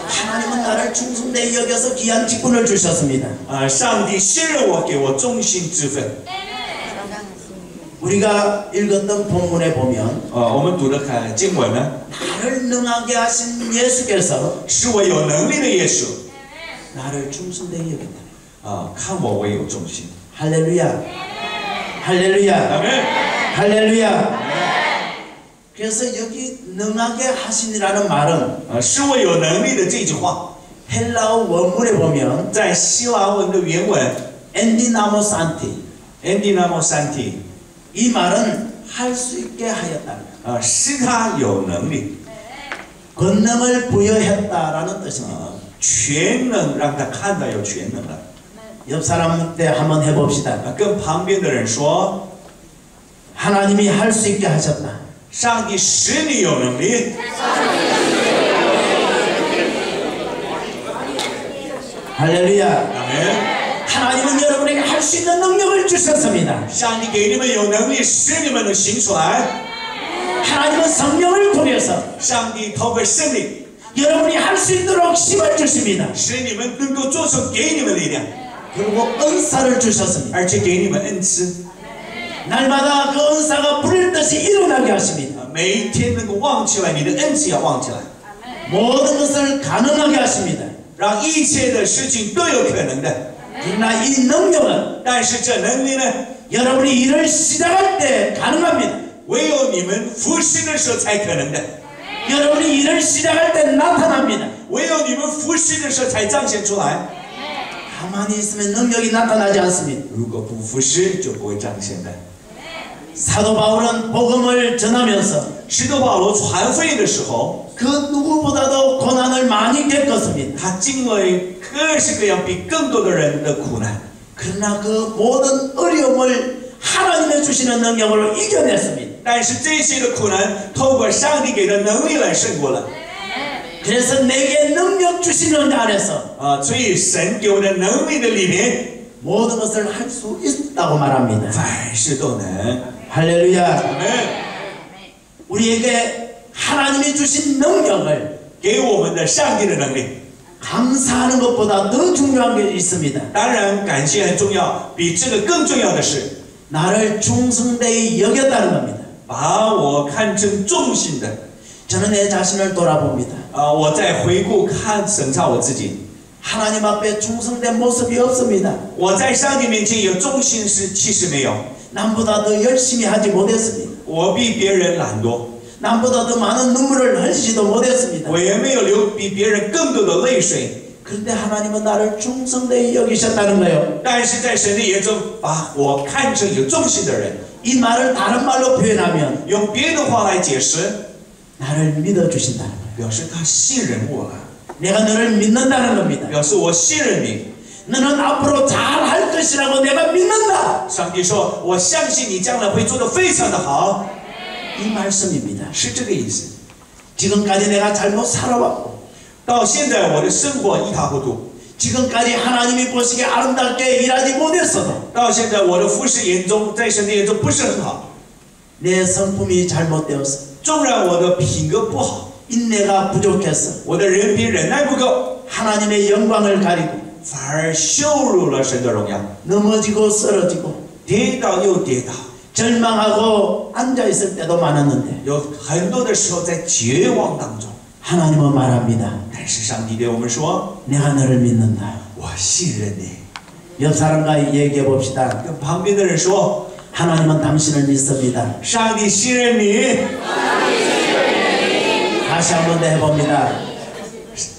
[SPEAKER 2] 하나님은 나를 충성되이 여겨서 귀한 직분을 주셨습니다.
[SPEAKER 3] 上帝信任我，给我忠心之分。
[SPEAKER 2] 우리가 읽었던 본문에 보면
[SPEAKER 3] 我们读的看经文呢，
[SPEAKER 2] 나를 능하게 하신 예수께서
[SPEAKER 3] 是我有能力的耶稣
[SPEAKER 2] 나를 충성되이 여겼다.
[SPEAKER 3] 看我为有忠心。
[SPEAKER 2] 할렐루야. 할렐루야.
[SPEAKER 3] 阿门。
[SPEAKER 2] 할렐루야. 그래서 여기 능하게 하시니라는 말은
[SPEAKER 3] 是我有能力的这句话，
[SPEAKER 2] 헬라어 원문에 보면
[SPEAKER 3] 在希腊文的原文
[SPEAKER 2] 엔디나모산티
[SPEAKER 3] 엔디나모산티
[SPEAKER 2] 이 말은 할 수 있게 하였다.
[SPEAKER 3] 使他有能力，
[SPEAKER 2] 권능을 부여했다라는 뜻입니다.
[SPEAKER 3] 全能让他看到有全能了。
[SPEAKER 2] 옆 사람한테 한번 해봅시다.
[SPEAKER 3] 跟旁边的人说，
[SPEAKER 2] 하나님이 할 수 있게 하셨다.
[SPEAKER 3] 上帝使你有能力。
[SPEAKER 2] 할렐루야.
[SPEAKER 3] 阿门。
[SPEAKER 2] 하나님은 여러분에게 할 수 있는 능력을 주셨습니다.
[SPEAKER 3] 上帝给你们有能力，使你们能行出来。
[SPEAKER 2] 하나님은 성령을 통해서
[SPEAKER 3] 上帝透过圣灵，
[SPEAKER 2] 여러분이 할 수 있도록 힘을 주십니다.
[SPEAKER 3] 使你们能够做出，给你们力量，
[SPEAKER 2] 그리고 은사를 주셨습니다.
[SPEAKER 3] 而且给你们恩赐，
[SPEAKER 2] 날마다 그 은사가 불일 듯이 일어나게 하십니다.
[SPEAKER 3] 每一天能够旺起来，你的恩赐要旺起来，
[SPEAKER 2] 모든 것을 가능하게 하십니다.
[SPEAKER 3] 让一切的事情都有可能的。
[SPEAKER 2] 그러나 이 능력은
[SPEAKER 3] 但是这能力呢，
[SPEAKER 2] 여러분이 일을 시작할 때 가능합니다.
[SPEAKER 3] 唯有你们服侍的时候才可能的，
[SPEAKER 2] 여러분이 일을 시작할 때 나타납니다.
[SPEAKER 3] 唯有你们服侍的时候才彰显出来。
[SPEAKER 2] 가만히 있으면 능력이 나타나지 않습니다.
[SPEAKER 3] 如果不服侍，就不会彰显的。
[SPEAKER 2] 사도 바울은 복음을 전하면서
[SPEAKER 3] 使徒保罗传福音的时候，
[SPEAKER 2] 그 누구보다도 고난을 많이 겪었습니다.
[SPEAKER 3] 他经历各式各样比更多的人的苦难，
[SPEAKER 2] 그러나 그 모든 어려움을 하나님의 주시는 능력으로 이겨냈습니다.
[SPEAKER 3] 但是这些的苦难透过上帝给的能力来胜过了。
[SPEAKER 2] 그래서 내게 능력 주시는 안에서
[SPEAKER 3] 所以神给我的能力的里面，
[SPEAKER 2] 모든 것을 할 수 있다고 말합니다.
[SPEAKER 3] 凡事都能。
[SPEAKER 2] 할렐루야.
[SPEAKER 3] 阿门。
[SPEAKER 2] 우리에게 하나님이 주신 능력을
[SPEAKER 3] 给我们的上帝的能力，
[SPEAKER 2] 감사하는 것보다 더 중요한 게 있습니다.
[SPEAKER 3] 当然感谢很重要，比这个更重要的是
[SPEAKER 2] 나를 충성되이 여겼다는 겁니다.
[SPEAKER 3] 把我看成重信的。
[SPEAKER 2] 저는 내 자신을 돌아봅니다.
[SPEAKER 3] 我在回顾审查我自己，
[SPEAKER 2] 하나님 앞에 충성된 모습이 없습니다.
[SPEAKER 3] 我在上帝面前有忠心是其实没有，
[SPEAKER 2] 남보다 더 열심히 하지 못했습니다.
[SPEAKER 3] 我比别人懒惰，
[SPEAKER 2] 남보다 더 많은 눈물을 흘리지도 못했습니다.
[SPEAKER 3] 我也没有流比别人更多的泪水。
[SPEAKER 2] 그런데 하나님은 나를 충성되이 여기셨다는 거예요.
[SPEAKER 3] 但是在神的眼中，把我看成有忠心的人。
[SPEAKER 2] 이 말을 다른 말로 표현하면
[SPEAKER 3] 用别的话来解释，
[SPEAKER 2] 나를 믿어주신다는 거예요.
[SPEAKER 3] 表示他信任我了，
[SPEAKER 2] 내가 너를 믿는다는 겁니다.
[SPEAKER 3] 表示我信任你。
[SPEAKER 2] 너는 앞으로 잘할 것이라고 내가 믿는다.
[SPEAKER 3] 上帝说：“我相信你将来会做得非常的好。”
[SPEAKER 2] 이 말씀입니다.
[SPEAKER 3] 是这个意思。
[SPEAKER 2] 지금까지 내가 잘못 살아왔고
[SPEAKER 3] 到现在我的生活一塌糊涂，
[SPEAKER 2] 지금까지 하나님이 보시기에 아름답게 일하지 못했어도
[SPEAKER 3] 到现在我的服侍眼中，在神的眼中不是很好。
[SPEAKER 2] 내 성품이 잘못되었어.
[SPEAKER 3] 纵然我的品格不好，
[SPEAKER 2] 인내가 부족했어.
[SPEAKER 3] 我的人品忍耐不够，
[SPEAKER 2] 하나님의 영광을 가리고
[SPEAKER 3] 反而羞辱了神的荣耀，
[SPEAKER 2] 넘어지고 쓰러지고
[SPEAKER 3] 跌倒又跌倒。
[SPEAKER 2] 절망하고 앉아있을 때도 많았는데
[SPEAKER 3] 有很多的时候在绝望当中，
[SPEAKER 2] 하나님은 말합니다.
[SPEAKER 3] 但是上帝对我们说
[SPEAKER 2] 내가 너를 믿는다.
[SPEAKER 3] 我信任你。
[SPEAKER 2] 옆 사람과 얘기해 봅시다.
[SPEAKER 3] 跟旁边的人说
[SPEAKER 2] 하나님은 당신을 믿습니다.
[SPEAKER 3] 上帝信任你。
[SPEAKER 2] 다시 한 번 더 해봅니다.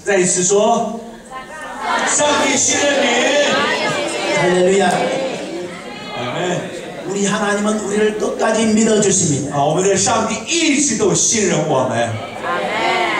[SPEAKER 3] 再一次说上帝信任你。
[SPEAKER 2] 할렐루야.
[SPEAKER 3] 阿门。
[SPEAKER 2] 우리 하나님은 우리를 끝까지 믿어주십니다.
[SPEAKER 3] 我们的上帝一直都信任我们，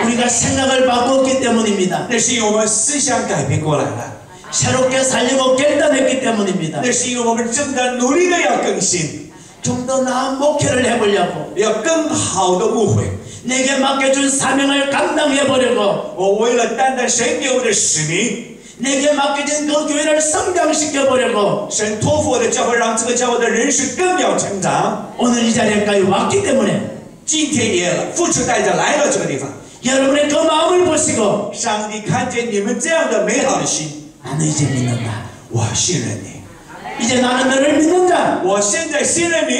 [SPEAKER 2] 우리가 생각을 바꿨기 때문입니다.
[SPEAKER 3] 那是因为我们思想改变过来了，
[SPEAKER 2] 새롭게 살려고 결단했기 때문입니다.
[SPEAKER 3] 那是因为我们正在努力的要更新，
[SPEAKER 2] 좀 더 나은 목회를 해보려고
[SPEAKER 3] 要更好的误会。
[SPEAKER 2] 내게 맡겨준 사명을 감당해보려고
[SPEAKER 3] 我为了担当神给我的使命，
[SPEAKER 2] 내게 맡겨진 그 교회를 성장시켜보려고
[SPEAKER 3] 神托付我的教会，让这个教会的人数更要成长。
[SPEAKER 2] 오늘 이 자리까지 왔기 때문에
[SPEAKER 3] 今天也付出代价来到这个地方，
[SPEAKER 2] 여러분의 그 마음을 보시고
[SPEAKER 3] 上帝看见你们这样的美好的心，
[SPEAKER 2] 나는 이제 믿는다.
[SPEAKER 3] 我信任你，
[SPEAKER 2] 이제 나는 너를 믿는다.
[SPEAKER 3] 我现在信任你，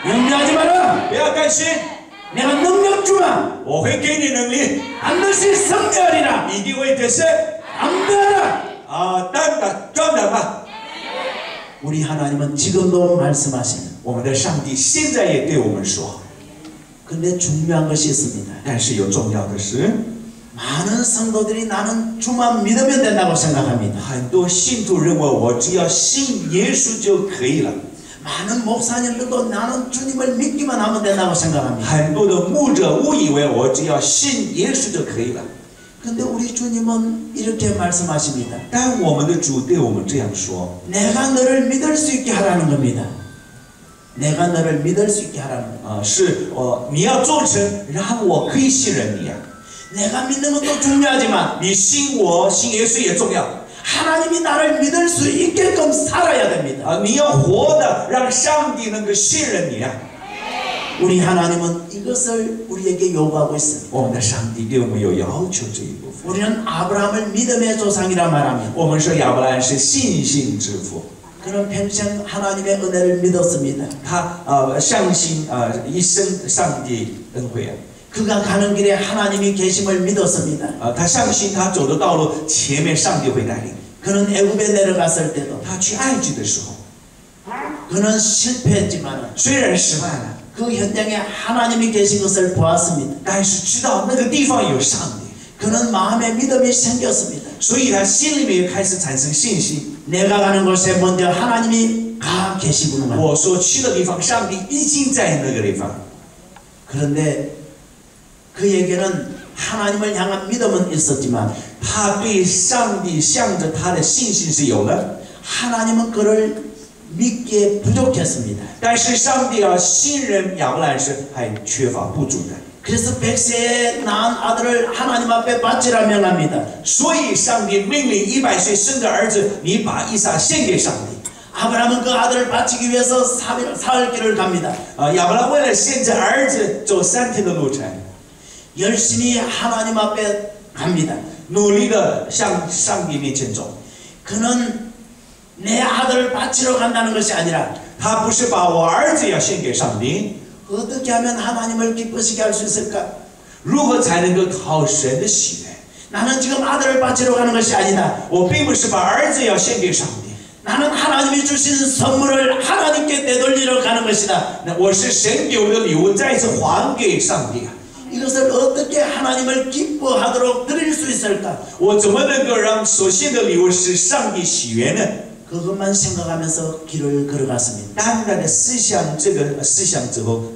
[SPEAKER 2] 염려하지 마라.
[SPEAKER 3] 不要担心，
[SPEAKER 2] 내가 능력 주마.
[SPEAKER 3] 我会给你能力，
[SPEAKER 2] 반드시 승리하리라.
[SPEAKER 3] 一定会得胜。
[SPEAKER 2] 안되하라.
[SPEAKER 3] 担当专胆吧。
[SPEAKER 2] 우리 하나님은 지금도 말씀하시는.
[SPEAKER 3] 我们的上帝现在也对我们说，
[SPEAKER 2] 근데 중요한 것이 있습니다.
[SPEAKER 3] 但是有重要的是，
[SPEAKER 2] 많은 성도들이 나는 주만 믿으면 된다고 생각합니다.
[SPEAKER 3] 很多信徒认为我只要信耶稣就可以了，
[SPEAKER 2] 많은 목사님들도 나는 주님을 믿기만 하면 된다고 생각합니다.
[SPEAKER 3] 很多的牧者误以为我只要信耶稣就可以了。
[SPEAKER 2] 근데 우리 주님은 이렇게 말씀하십니다.
[SPEAKER 3] 但我们的主对我们这样说：
[SPEAKER 2] 내가 너를 믿을 수 있게 하라는 겁니다. 내가 너를 믿을 수 있게 하라는 겁니다.
[SPEAKER 3] 是你要做成，让我可以信任你啊。
[SPEAKER 2] 내가 믿는 것도 중요하지만
[SPEAKER 3] 你信我，信耶稣也重要
[SPEAKER 2] 하나님이 나를 믿을 수 있게끔 살아야 됩니다.
[SPEAKER 3] 你要活的，让上帝能够信任你啊。
[SPEAKER 2] 우리 하나님은 이것을 우리에게 요구하고 있습니다.
[SPEAKER 3] 我们的上帝对我们有要求这一部分。
[SPEAKER 2] 우리는 아브라함을 믿음의 조상이라 말합니다.
[SPEAKER 3] 我们说亚伯兰是信心之父，
[SPEAKER 2] 그는 평생 하나님의 은혜를 믿었습니다.
[SPEAKER 3] 他相信一生上帝恩惠啊。
[SPEAKER 2] 그가 가는 길에 하나님이 계심을 믿었습니다.
[SPEAKER 3] 他相信他走的道路前面上帝会带领。
[SPEAKER 2] 그는 애굽에 내려갔을 때도
[SPEAKER 3] 他去埃及的时候，
[SPEAKER 2] 그는 실패했지만
[SPEAKER 3] 虽然失败了，
[SPEAKER 2] 그 현장에 하나님이 계신 것을 보았습니다.
[SPEAKER 3] 但是知道那个地方有上帝，
[SPEAKER 2] 그는 마음에 믿음이 생겼습니다.
[SPEAKER 3] 所以他心里面也开始产生信心。
[SPEAKER 2] 내가 가는 곳에 먼저 하나님이 가 계시구나.
[SPEAKER 3] 我所去的地方，上帝已经在那个地方。
[SPEAKER 2] 그런데 그에게는 하나님을 향한 믿음은 있었지만
[SPEAKER 3] 他对上帝向着他的信心是有的，
[SPEAKER 2] 하나님은 그를 믿기에 부족했습니다.
[SPEAKER 3] 但是上帝信任亚伯兰是还缺乏不足的，
[SPEAKER 2] 그래서 100세에 낳은 아들을 하나님 앞에 바치라 명합니다.
[SPEAKER 3] 所以上帝命令100岁生的儿子，你把以撒献给上帝。
[SPEAKER 2] 아브라함은 그 아들을 바치기 위해서 사흘 길을 갑니다.
[SPEAKER 3] 亚伯兰为了献这儿子走3天的路程，
[SPEAKER 2] 열심히 하나님 앞에 갑니다.
[SPEAKER 3] 努力的向上帝面前走。
[SPEAKER 2] 그는 내 아들을 바치러 간다는 것이 아니라
[SPEAKER 3] 他不是把我儿子要献给上帝，
[SPEAKER 2] 어떻게 하면 하나님을 기쁘시게 할 수 있을까?
[SPEAKER 3] 如何才能够讨神的喜悦？
[SPEAKER 2] 나는 지금 아들을 바치러 가는 것이 아니다.
[SPEAKER 3] 我并不是把儿子要献给上帝，
[SPEAKER 2] 나는 하나님이 주신 선물을 하나님께 되돌리러 가는 것이다.
[SPEAKER 3] 那我是神给我的礼物，再次还给上帝啊！
[SPEAKER 2] 이것을 어떻게 하나님을 기뻐하도록 드릴 수 있을까?
[SPEAKER 3] 我怎么能够让所献的礼物使上帝喜悦呢？
[SPEAKER 2] 그것만 생각하면서 길을 걸어갔습니다.
[SPEAKER 3] 单单的思想这个思想之后，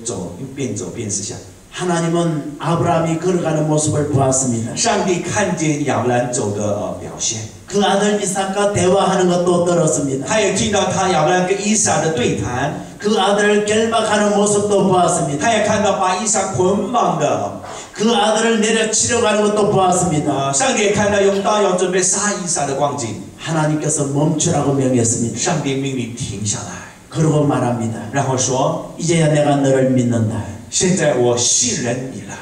[SPEAKER 3] 边走边思想。
[SPEAKER 2] 하나님은 아브라함이 걸어가는 모습을 보았습니다.
[SPEAKER 3] 上帝看见亚伯兰走的表现，
[SPEAKER 2] 그 아들 이삭과 대화하는 것도 들었습니다.
[SPEAKER 3] 他也听到他亚伯兰跟以撒的对谈，
[SPEAKER 2] 그 아들을 결박하는 모습도 보았습니다.
[SPEAKER 3] 他也看到把以撒捆绑的，
[SPEAKER 2] 그 아들을 내려치려고 하는 것도 보았습니다.
[SPEAKER 3] 上帝也看到用刀要准备杀以撒的光景，
[SPEAKER 2] 하나님께서 멈추라고 명했습니다.
[SPEAKER 3] 上帝命令停下来，
[SPEAKER 2] 그러고 말합니다.
[SPEAKER 3] 然后说
[SPEAKER 2] 이제야 내가 너를 믿는다.
[SPEAKER 3] 现在我信任你了，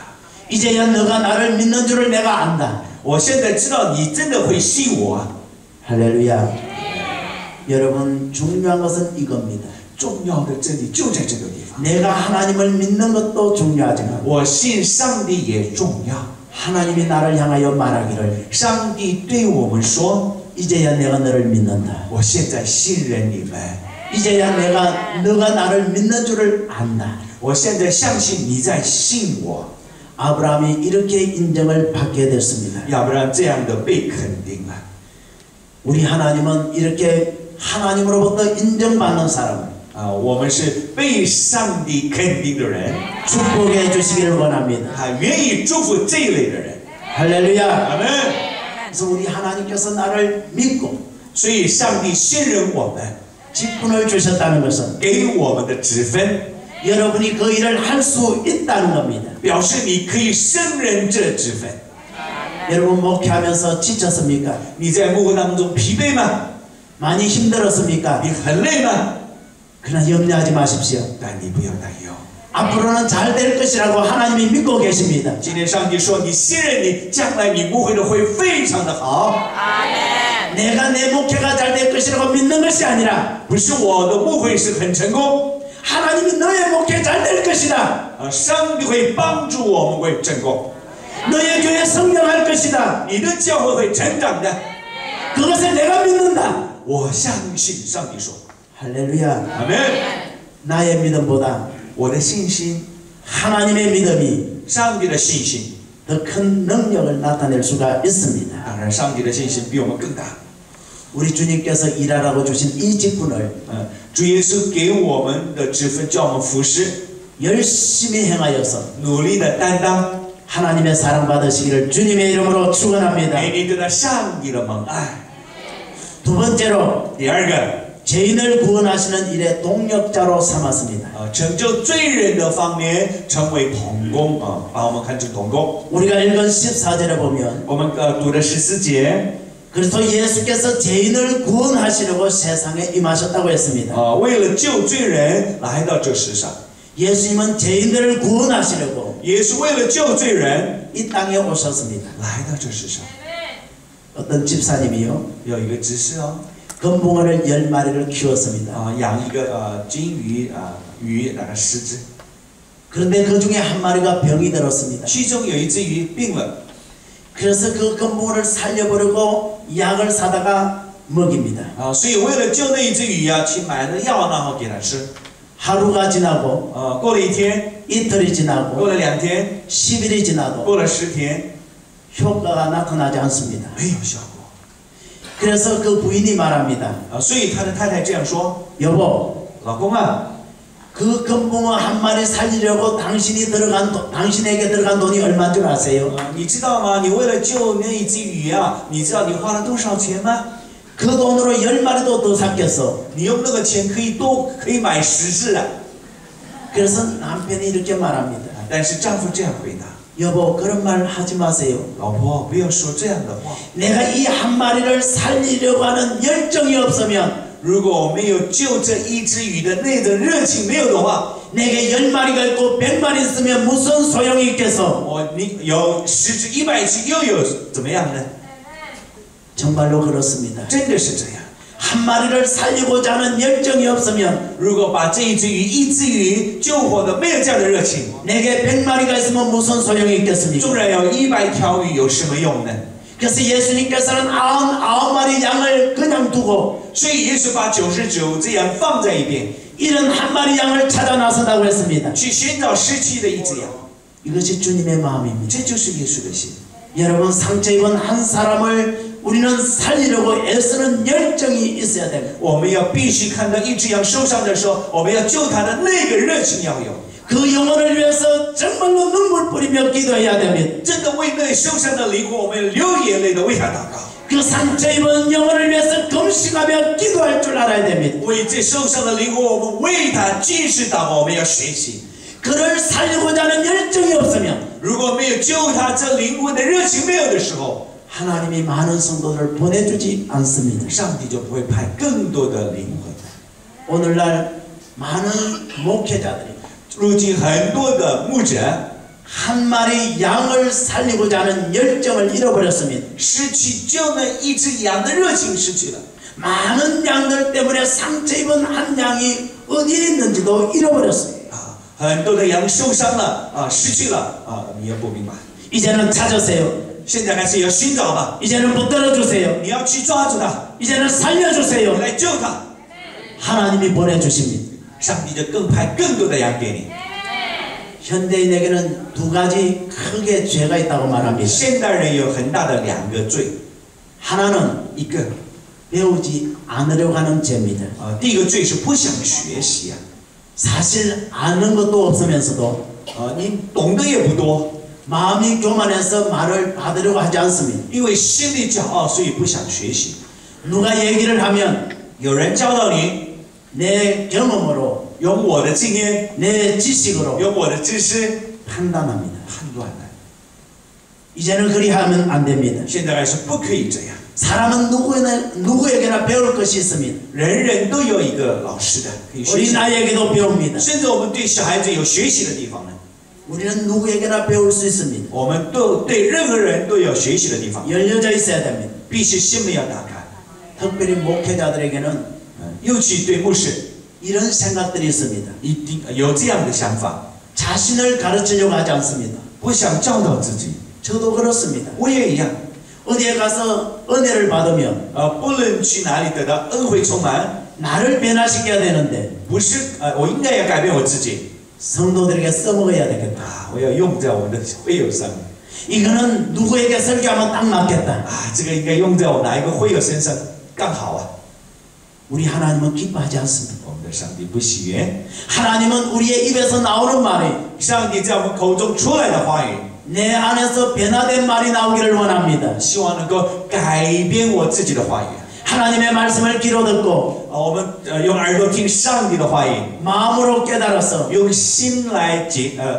[SPEAKER 2] 이제야 너가 나를 믿는 줄을 내가 안다.
[SPEAKER 3] 我现在知道你真的会信我。
[SPEAKER 2] 할렐루야. 여러분 중요한 것은 이겁니다.
[SPEAKER 3] 重要的真理就在这个地方，
[SPEAKER 2] 내가 하나님을 믿는 것도 중요하지만
[SPEAKER 3] 我信上帝也重要。
[SPEAKER 2] 하나님이 나를 향하여 말하기를
[SPEAKER 3] 上帝对我们说，
[SPEAKER 2] 이제야 내가 너를 믿는다.
[SPEAKER 3] 我现在信任你们，
[SPEAKER 2] 이제야 너가 나를 믿는 줄을 안다.
[SPEAKER 3] 我现在相信你在信我。
[SPEAKER 2] 아브라함이 이렇게 인정을 받게 됐습니다.
[SPEAKER 3] 要不然这样的被肯定了。
[SPEAKER 2] 우리 하나님은 이렇게 하나님으로부터 인정받는 사람을
[SPEAKER 3] 我们是被上帝肯定的人，
[SPEAKER 2] 축복해 주시기를 원합니다.
[SPEAKER 3] 他愿意祝福这一类的人。
[SPEAKER 2] 할렐루야.
[SPEAKER 3] 阿门。
[SPEAKER 2] 그래서 우리 하나님께서 나를 믿고
[SPEAKER 3] 所以上帝信任我们，
[SPEAKER 2] 직분을 주셨다는 것은
[SPEAKER 3] 给我们的职分，
[SPEAKER 2] 여러분이 그 일을 할 수 있다는 겁니다.
[SPEAKER 3] 表示你可以胜任这职分。
[SPEAKER 2] 여러분 목회하면서 지쳤습니까?
[SPEAKER 3] 你在幕会当中疲惫吗？
[SPEAKER 2] 많이 힘들었습니까?
[SPEAKER 3] 你很累吗？
[SPEAKER 2] 그러나 염려하지 마십시오.
[SPEAKER 3] 但你不要担忧。
[SPEAKER 2] 앞으로는 잘 될 것이라고 하나님이 믿고 계십니다.
[SPEAKER 3] 今天上帝说，你信任你，将来你幕会的会非常的好。
[SPEAKER 2] 내가 내 목회가 잘 될 것이라고 믿는 것이 아니라
[SPEAKER 3] 不是我的幕会是很成功，
[SPEAKER 2] 하나님이 너의 목회 잘 될 것이다.
[SPEAKER 3] 上帝会帮助我们会成功，
[SPEAKER 2] 너의 교회 성장할 것이다.
[SPEAKER 3] 你的教会会成长的。
[SPEAKER 2] 그것을 내가 믿는다.
[SPEAKER 3] 我相信上帝说，
[SPEAKER 2] 할렐루야.
[SPEAKER 3] 阿门。
[SPEAKER 2] 나의 믿음보다
[SPEAKER 3] 我的信心，
[SPEAKER 2] 하나님의 믿음이
[SPEAKER 3] 上帝的信心，
[SPEAKER 2] 더 큰 능력을 나타낼 수가 있습니다.
[SPEAKER 3] 当然上帝的信心比我们更大。
[SPEAKER 2] 우리 주님께서 일하라고 주신 이 직분을
[SPEAKER 3] 主耶稣给我们的职分，叫我们服侍，
[SPEAKER 2] 열심히 행하여서
[SPEAKER 3] 努力的担当，
[SPEAKER 2] 하나님의 사랑받으시기를 주님의 이름으로 축원합니다.
[SPEAKER 3] 每年得到上帝的蒙爱。
[SPEAKER 2] 두 번째로
[SPEAKER 3] 第二个，
[SPEAKER 2] 죄인을 구원하시는 일에 동력자로 삼았습니다.
[SPEAKER 3] 成就罪人的方面，成为同工把我们看成同工。
[SPEAKER 2] 우리가 읽은 14절에 보면
[SPEAKER 3] 我们读的14节，
[SPEAKER 2] 그래서 예수께서 죄인을 구원하시려고 세상에 임하셨다고 했습니다.
[SPEAKER 3] 为了救罪人来到这世上。
[SPEAKER 2] 예수님은 죄인들을 구원하시려고
[SPEAKER 3] 耶稣为了救罪人
[SPEAKER 2] 이 땅에 오셨습니다.
[SPEAKER 3] 来到这世上。
[SPEAKER 2] 어떤 집사님이요
[SPEAKER 3] 有一个执事
[SPEAKER 2] 금붕어를 10마리를 키웠습니다.
[SPEAKER 3] 养一个金鱼鱼大概10只，
[SPEAKER 2] 그런데 그 중에 한 마리가 병이 들었습니다.
[SPEAKER 3] 其中有一只鱼病了，
[SPEAKER 2] 그래서 그 금붕어를 살려보려고 약을 사다가 먹입니다.
[SPEAKER 3] 所以为了救那一只鱼去买了药，然后给它吃。
[SPEAKER 2] 하루가 지나고
[SPEAKER 3] 过了1天，
[SPEAKER 2] 이틀이
[SPEAKER 3] 过
[SPEAKER 2] 지나고
[SPEAKER 3] 了2天，
[SPEAKER 2] 10일이 지나도
[SPEAKER 3] 过了10天，
[SPEAKER 2] 효과가 나타나지 않습니다.
[SPEAKER 3] 没有效果。
[SPEAKER 2] 그래서 그 부인이 말합니다.
[SPEAKER 3] 所以他的太太这样说：
[SPEAKER 2] 여보,
[SPEAKER 3] 老公啊，
[SPEAKER 2] 그 금붕어 한 마리 살리려고 당신에게 들어간 돈이 얼마인 줄 아세요?
[SPEAKER 3] 你知道吗？你为了救那一只鱼你知道你花了多少钱吗？
[SPEAKER 2] 그 돈으로 10마리도 더 샀겠어.
[SPEAKER 3] 你用那个钱可以买10只。
[SPEAKER 2] 그래서 남편이 이렇게 말합니다.
[SPEAKER 3] 但是丈夫这样回答：
[SPEAKER 2] 여보, 그런 말 하지 마세요.
[SPEAKER 3] 老婆，不要说这样的话。
[SPEAKER 2] 내가 이 한 마리를 살리려고 하는 열정이 없으면
[SPEAKER 3] 如果我们有就这一只鱼的那种热情没有的话，
[SPEAKER 2] 내게 10마리가 있고 100마리 있으면 무슨 소용이 있겠어?
[SPEAKER 3] 你有10只100只又有怎么样呢？
[SPEAKER 2] 정말로 그렇습니다.
[SPEAKER 3] 真的是这样。
[SPEAKER 2] 한 마리를 살리고자 하는 열정이 없으면
[SPEAKER 3] 如果把这一只鱼救活的没有这样的热情，
[SPEAKER 2] 내게 100마리가 있으면 무슨 소용이 있겠습니까?
[SPEAKER 3] 纵然有100条鱼有什么用呢？
[SPEAKER 2] 그래서 예수님께서는 99마리 양을 그냥 두고
[SPEAKER 3] 所以耶稣把99只羊放在一边，
[SPEAKER 2] 71마리 양을 찾아 나서다고 했습니다.
[SPEAKER 3] 去寻找失去的一只羊。
[SPEAKER 2] 이것이 주님의 마음입니다.
[SPEAKER 3] 这就是耶稣的心。
[SPEAKER 2] 여러분 상처 입은 한 사람을 우리는 살리려고 애쓰는 열정이 있어야 됩니다.
[SPEAKER 3] 我们要必须看到一只羊受伤的时候，我们要救它的那个热情要有。
[SPEAKER 2] 그 영혼을 위해서 정말로 눈물 뿌리며 기도해야 됩니다.
[SPEAKER 3] 真的为那受伤的灵魂，我们流眼泪的为他祷告。
[SPEAKER 2] 그 상처 입은 영혼을 위해서 금식하며 기도할 줄 알아야 됩니다.
[SPEAKER 3] 为这受伤的灵魂，我们为他进食祷告，我们要学习。
[SPEAKER 2] 그를 살리고자 하는 열정이 없으면
[SPEAKER 3] 如果没有救他这灵魂的热情没有的时候，
[SPEAKER 2] 하나님이 많은 성도들을 보내주지 않습니다.
[SPEAKER 3] 上帝就不会派更多的灵魂。
[SPEAKER 2] 오늘날 많은 목회자들이
[SPEAKER 3] 如今很多的牧者
[SPEAKER 2] 한 마리 양을 살리고자 하는 열정을 잃어버렸습니다.
[SPEAKER 3] 失去救那一只羊的热情失去了。
[SPEAKER 2] 많은 양들 때문에 상처 입은 한 양이 어디 있는지도 잃어버렸습니다.
[SPEAKER 3] 很多的羊受伤了失去了你也不明白。
[SPEAKER 2] 이제는 찾으세요.
[SPEAKER 3] 现在开始要寻找吧，
[SPEAKER 2] 이제는 붙들어 주세요.
[SPEAKER 3] 你要去抓住它，
[SPEAKER 2] 이제는 살려주세요.
[SPEAKER 3] 你来救它，
[SPEAKER 2] 하나님이 보내주십니다.
[SPEAKER 3] 上帝就更派更多的羊给你。
[SPEAKER 2] 현대인에게는 두 가지 크게 죄가 있다고 말합니다.
[SPEAKER 3] 现代人有很大的2个罪，
[SPEAKER 2] 하나는
[SPEAKER 3] 一个
[SPEAKER 2] 배우지 않으려고 하는 죄입니다.
[SPEAKER 3] 第一个罪是不想学习
[SPEAKER 2] 사실 아는 것도 없으면서도
[SPEAKER 3] 你懂得也不多，
[SPEAKER 2] 마음이 교만해서 말을 받으려고 하지 않습니다.
[SPEAKER 3] 因为心里骄傲，所以不想学习。
[SPEAKER 2] 누가 얘기를 하면
[SPEAKER 3] 有人教导你，
[SPEAKER 2] 내 경험으로
[SPEAKER 3] 用我的经验，
[SPEAKER 2] 내 지식으로
[SPEAKER 3] 用我的知识
[SPEAKER 2] 판단합니다.
[SPEAKER 3] 判断的。
[SPEAKER 2] 이제는 그리 하면 안 됩니다.
[SPEAKER 3] 现在来说不可以这样，
[SPEAKER 2] 사람은 누구에게나 배울 것이 있습니다.
[SPEAKER 3] 人人都有一个老师的，可以学习。
[SPEAKER 2] 어린아이에게도 배웁니다.
[SPEAKER 3] 甚至我们对小孩子有学习的地方呢，
[SPEAKER 2] 우리는 누구에게나 배울 수 있습니다.
[SPEAKER 3] 我们都对任何人都有学习的地方，
[SPEAKER 2] 열려져 있어야 됩니다.
[SPEAKER 3] 必须心门要打开。
[SPEAKER 2] 특별히 목회자들에게는
[SPEAKER 3] 尤其对牧师，
[SPEAKER 2] 이런 생각들이 있습니다.
[SPEAKER 3] 一定有这样的想法，
[SPEAKER 2] 자신을 가르치려고 하지 않습니다.
[SPEAKER 3] 不想教导自己。
[SPEAKER 2] 저도 그렇습니다.
[SPEAKER 3] 我也一样，
[SPEAKER 2] 어디에 가서 은혜를 받으면
[SPEAKER 3] 不论去哪里得到恩惠充满，
[SPEAKER 2] 나를 변화시켜야 되는데
[SPEAKER 3] 不是我应该要改变我自己
[SPEAKER 2] 성도들에게 써먹어야 되겠다.
[SPEAKER 3] 我要用在我们的会友上。
[SPEAKER 2] 이거는 누구에게 설교하면 딱 맞겠다.
[SPEAKER 3] 这个应该用在我哪一个会友身上刚好
[SPEAKER 2] 우리 하나님은 기뻐하지 않습니다.
[SPEAKER 3] 我们的上帝不喜悦，
[SPEAKER 2] 하나님은 우리의 입에서 나오는 말이
[SPEAKER 3] 上帝在我们口中出来的话语，
[SPEAKER 2] 내 안에서 변화된 말이 나오기를 원합니다.
[SPEAKER 3] 希望能够改变我自己的话语。
[SPEAKER 2] 하나님의 말씀을 귀로 듣고
[SPEAKER 3] 我们用耳朵听上帝的话语，
[SPEAKER 2] 마음으로 깨달아서
[SPEAKER 3] 用心来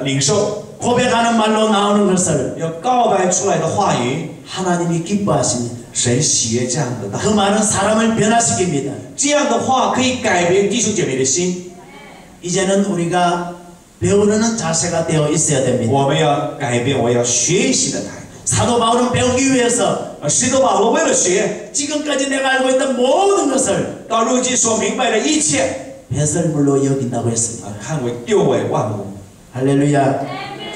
[SPEAKER 3] 领受，
[SPEAKER 2] 고백하는 말로 나오는 것을
[SPEAKER 3] 要告白出来的话语，
[SPEAKER 2] 하나님이 기뻐하십니다.
[SPEAKER 3] 神喜悦这样的道。
[SPEAKER 2] 그 말은 사람을 변화시킵니다.
[SPEAKER 3] 这样的话可以改变弟兄姐妹的心。
[SPEAKER 2] 이제는 우리가 배우려는 자세가 되어 있어야 됩니다.
[SPEAKER 3] 我们要改变，我要学习的态度。
[SPEAKER 2] 사도 바울은 배우기 위해서
[SPEAKER 3] 使徒保罗为了学，
[SPEAKER 2] 지금까지 내가 알고 있던 모든 것을
[SPEAKER 3] 到如今所明白的一切，
[SPEAKER 2] 배설물로 여긴다고 했습니다.
[SPEAKER 3] 看为丢为万物，
[SPEAKER 2] 할렐루야.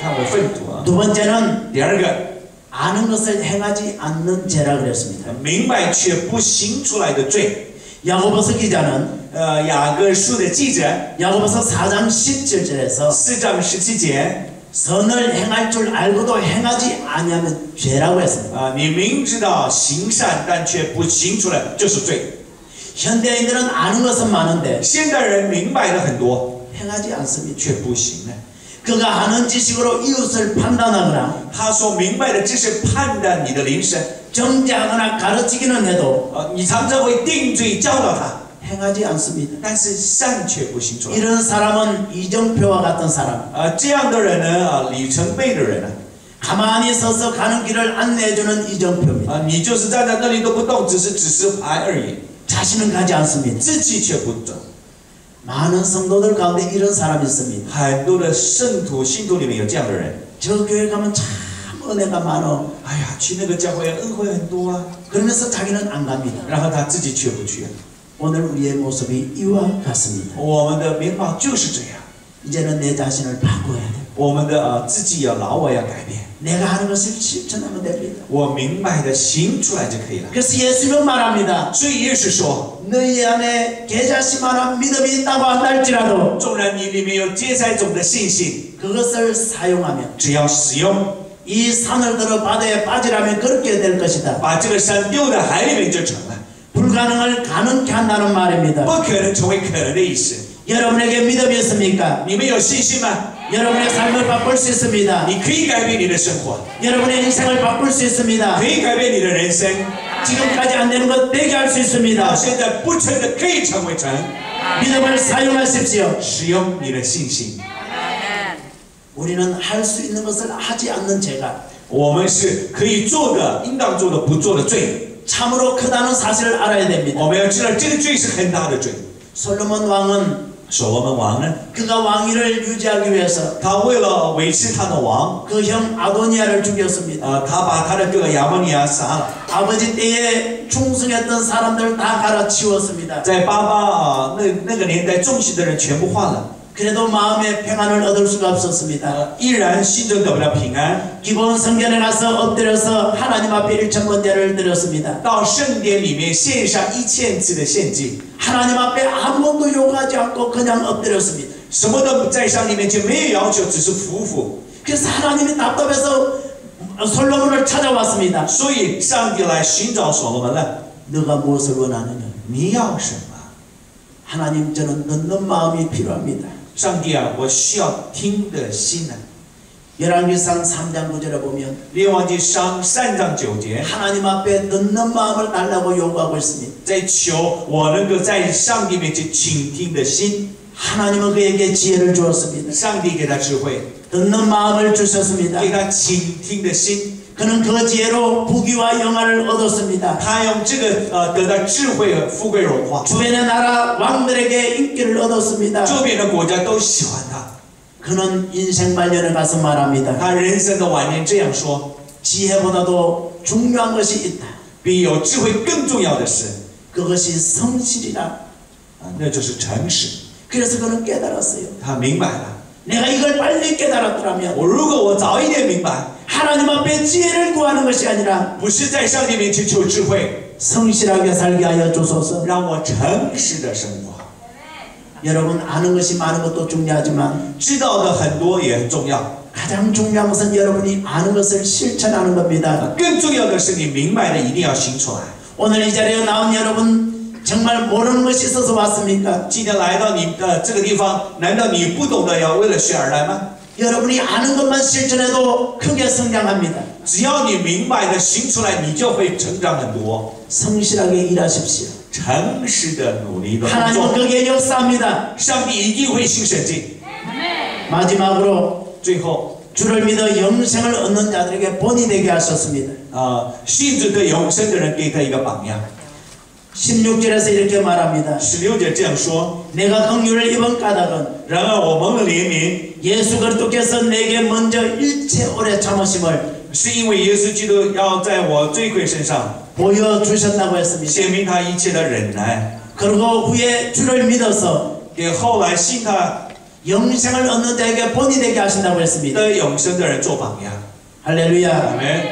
[SPEAKER 3] 看为粪土。
[SPEAKER 2] 두 번째는
[SPEAKER 3] 第二个，
[SPEAKER 2] 아는 것을 행하지 않는 죄라 그랬습니다.
[SPEAKER 3] 明白却不行出来的罪。
[SPEAKER 2] 야고보서 기자는
[SPEAKER 3] 雅各书的记者
[SPEAKER 2] 야고보서 4장 17절에서
[SPEAKER 3] 4章17节
[SPEAKER 2] 선을 행할 줄 알고도 행하지 아니하면 죄라고 했습니다.
[SPEAKER 3] 你明知道行善，但却不行出来，就是罪。
[SPEAKER 2] 현대인들은 아는 것은 많은데
[SPEAKER 3] 现代人明白的很多，
[SPEAKER 2] 행하지 않습니다.
[SPEAKER 3] 却不行呢。
[SPEAKER 2] 그가 아는 지식으로 이웃을 판단하거나
[SPEAKER 3] 他所明白的只是判断你的灵神，
[SPEAKER 2] 정죄하거나 가르치기는 해도
[SPEAKER 3] 你常常会定罪教导他，
[SPEAKER 2] 행하지 않습니다.
[SPEAKER 3] 但是善却不行出来。
[SPEAKER 2] 이런 사람은 이정표와 같은 사람.
[SPEAKER 3] 这样的人呢，里程碑的人呢，
[SPEAKER 2] 가만히 서서 가는 길을 안내해주는 이정표입니다.
[SPEAKER 3] 你就是站在那里都不动，只是指示牌而已。
[SPEAKER 2] 자신은 가지 않습니다.
[SPEAKER 3] 自己却不走。
[SPEAKER 2] 많은 성도들 가운데 이런 사람이 있습니다.
[SPEAKER 3] 很多的圣徒、信徒里面有这样的人。
[SPEAKER 2] 저 교회 가면 참 은혜가 많어.
[SPEAKER 3] 哎呀，去那个教会恩惠很多啊，
[SPEAKER 2] 그러면서 자기는 안 갑니다.
[SPEAKER 3] 然后他自己却不去。
[SPEAKER 2] 오늘 우리의 모습이 이와 같습니다.
[SPEAKER 3] 我们的面貌就是这样。
[SPEAKER 2] 이제는 내 자신을 바꿔야 돼.
[SPEAKER 3] 我们的自己要老我要改变。
[SPEAKER 2] 내가 하는 것을 실천하면 됩니다.
[SPEAKER 3] 我明白的行出来就可以了。
[SPEAKER 2] 그래서 예수는 말합니다.
[SPEAKER 3] 所以耶稣说，
[SPEAKER 2] 너희 안에 계자시만한 믿음이 있다고 한달지라도
[SPEAKER 3] 纵然你里面有芥菜种的信心，
[SPEAKER 2] 그것을 사용하면
[SPEAKER 3] 只要使用，
[SPEAKER 2] 이 산을 들어 바다에 빠지라면 그렇게 될 것이다.
[SPEAKER 3] 把这个山丢在海里面就成了。
[SPEAKER 2] 불가능을 가능케 한다는 말입니다.
[SPEAKER 3] 不可能成为可能的意思。
[SPEAKER 2] 여러분에게 믿음이 있습니까?
[SPEAKER 3] 你们有信心吗？
[SPEAKER 2] 여러분의 삶을 바꿀 수 있습니다.
[SPEAKER 3] 你可以改变你的生活，
[SPEAKER 2] 여러분의 인생을 바꿀 수 있습니다.
[SPEAKER 3] 可以改变你的人生。
[SPEAKER 2] 지금까지 안 되는 것 되게 할 수
[SPEAKER 3] 到
[SPEAKER 2] 있습니다.
[SPEAKER 3] 现在不成的可以成为成，
[SPEAKER 2] 믿음을 사용하십시오.
[SPEAKER 3] 使用你的信心。
[SPEAKER 2] 우리는 할 수 있는 것을 하지 않는 죄가
[SPEAKER 3] 我们是可以做的，应当做的，不做的罪。
[SPEAKER 2] 참으로 크다는 사실을 알아야 됩니다.
[SPEAKER 3] 我们要知道这个罪是很大的罪。
[SPEAKER 2] 솔로몬 왕은
[SPEAKER 3] 所罗门王呢，
[SPEAKER 2] 그가 왕위를 유지하기 위해서
[SPEAKER 3] 他为了维持他的王，
[SPEAKER 2] 그 형 아도니아를 죽였습니다.
[SPEAKER 3] 他把他的哥哥亚摩尼亚杀了。
[SPEAKER 2] 아버지 때에 충성했던 사람들 다 갈아치웠습니다.
[SPEAKER 3] 在那个年代，重视的人全部换了，
[SPEAKER 2] 그래도 마음의 평안을 얻을 수가 없었습니다.
[SPEAKER 3] 依然心中得不了平安。
[SPEAKER 2] 기본 성전에 가서 엎드려서 하나님 앞에 1,000번제를 드렸습니다.
[SPEAKER 3] 到圣殿里面献上1000次的献祭，
[SPEAKER 2] 하나님 앞에 아무것도 요구하지 않고 그냥 엎드렸습니다.
[SPEAKER 3] 什么都在上帝面前没有要求，只是服服。
[SPEAKER 2] 그래서 하나님이 답답해서 솔로몬을 찾아왔습니다.
[SPEAKER 3] 所以上帝来寻找所罗门了。
[SPEAKER 2] 너가 무엇을 원하느냐?
[SPEAKER 3] 你要什么？
[SPEAKER 2] 하나님 저는 듣는 마음이 필요합니다.
[SPEAKER 3] 上帝啊，我需要听的心呢。
[SPEAKER 2] 열왕기상 3장 9절에 보면
[SPEAKER 3] 列王记上3章9节，
[SPEAKER 2] 하나님 앞에 듣는 마음을 달라고 요구하고 있습니다.
[SPEAKER 3] 在求我能够在上帝面前倾听的心。
[SPEAKER 2] 하나님은 그에게 지혜를 주었습니다.
[SPEAKER 3] 上帝给他智慧，
[SPEAKER 2] 듣는 마음을 주셨습니다.
[SPEAKER 3] 给他倾听的心。
[SPEAKER 2] 그는 그 지혜로 부귀와 영화를 얻었습니다.
[SPEAKER 3] 他用这个得到智慧和富贵荣华，
[SPEAKER 2] 주변의 나라 왕들에게 인기를 얻었습니다.
[SPEAKER 3] 周边的国家都喜欢他。
[SPEAKER 2] 그는 인생 말년에 가서 말합니다.
[SPEAKER 3] 他人生的晚年这样说：
[SPEAKER 2] 지혜보다도 중요한 것이 있다.
[SPEAKER 3] 比有智慧更重要的是，
[SPEAKER 2] 그것이 성실이다.
[SPEAKER 3] 那就是诚实。
[SPEAKER 2] 그래서 그는 깨달았어요.
[SPEAKER 3] 他明白了，
[SPEAKER 2] 내가 이걸 빨리 깨달았더라면
[SPEAKER 3] 如果我早一点明白，
[SPEAKER 2] 하나님 앞에 지혜를 구하는 것이 아니라
[SPEAKER 3] 不是在上帝面前求智慧，
[SPEAKER 2] 성실하게 살게 하여 주소서.
[SPEAKER 3] 让我诚实的生活。
[SPEAKER 2] 여러분 아는 것이 많은 것도 중요하지만
[SPEAKER 3] 知道的很多也很重要，
[SPEAKER 2] 가장 중요한 것은 여러분이 아는 것을 실천하는 겁니다.
[SPEAKER 3] 更重要的是你明白的一定要行出来。
[SPEAKER 2] 오늘 이 자리에 나온 여러분 정말 모르는 것이 있어서 왔습니까?
[SPEAKER 3] 今天来到你这个地方，难道你不懂得要为了谁而来吗？
[SPEAKER 2] 여러분이 아는 것만 실천해도 크게 성장합니다.
[SPEAKER 3] 只要你明白的行出来，你就会成长很多。
[SPEAKER 2] 성실하게 일하십시오.
[SPEAKER 3] 诚实的努力的工
[SPEAKER 2] 하나님은
[SPEAKER 3] 作，
[SPEAKER 2] 거기에 역사합니다.
[SPEAKER 3] 上帝一定会行神迹。
[SPEAKER 2] 마지막으로
[SPEAKER 3] 最后，
[SPEAKER 2] 주를 믿어 영생을 얻는 자들에게 본이 되게 하셨습니다.
[SPEAKER 3] 信主得永生的人给他一个榜样。
[SPEAKER 2] 16절에서 이렇게 말합니다.
[SPEAKER 3] 16节这样说：
[SPEAKER 2] 내가 긍휼을 입은 까닭은
[SPEAKER 3] 然而我蒙了怜悯，
[SPEAKER 2] 예수 그리스도께서 내게 먼저 일체 오래 참으심을
[SPEAKER 3] 是因为耶稣基督要在我罪魁身上
[SPEAKER 2] 보여주셨다고 했습니다.
[SPEAKER 3] 显明他一切的忍耐，
[SPEAKER 2] 그리고 후에 주를 믿어서
[SPEAKER 3] 给后来信他
[SPEAKER 2] 영생을 얻는 자에게 본이 되게 하신다고 했습니다.
[SPEAKER 3] 得永生的人做榜样。
[SPEAKER 2] 할렐루야.
[SPEAKER 3] 阿门。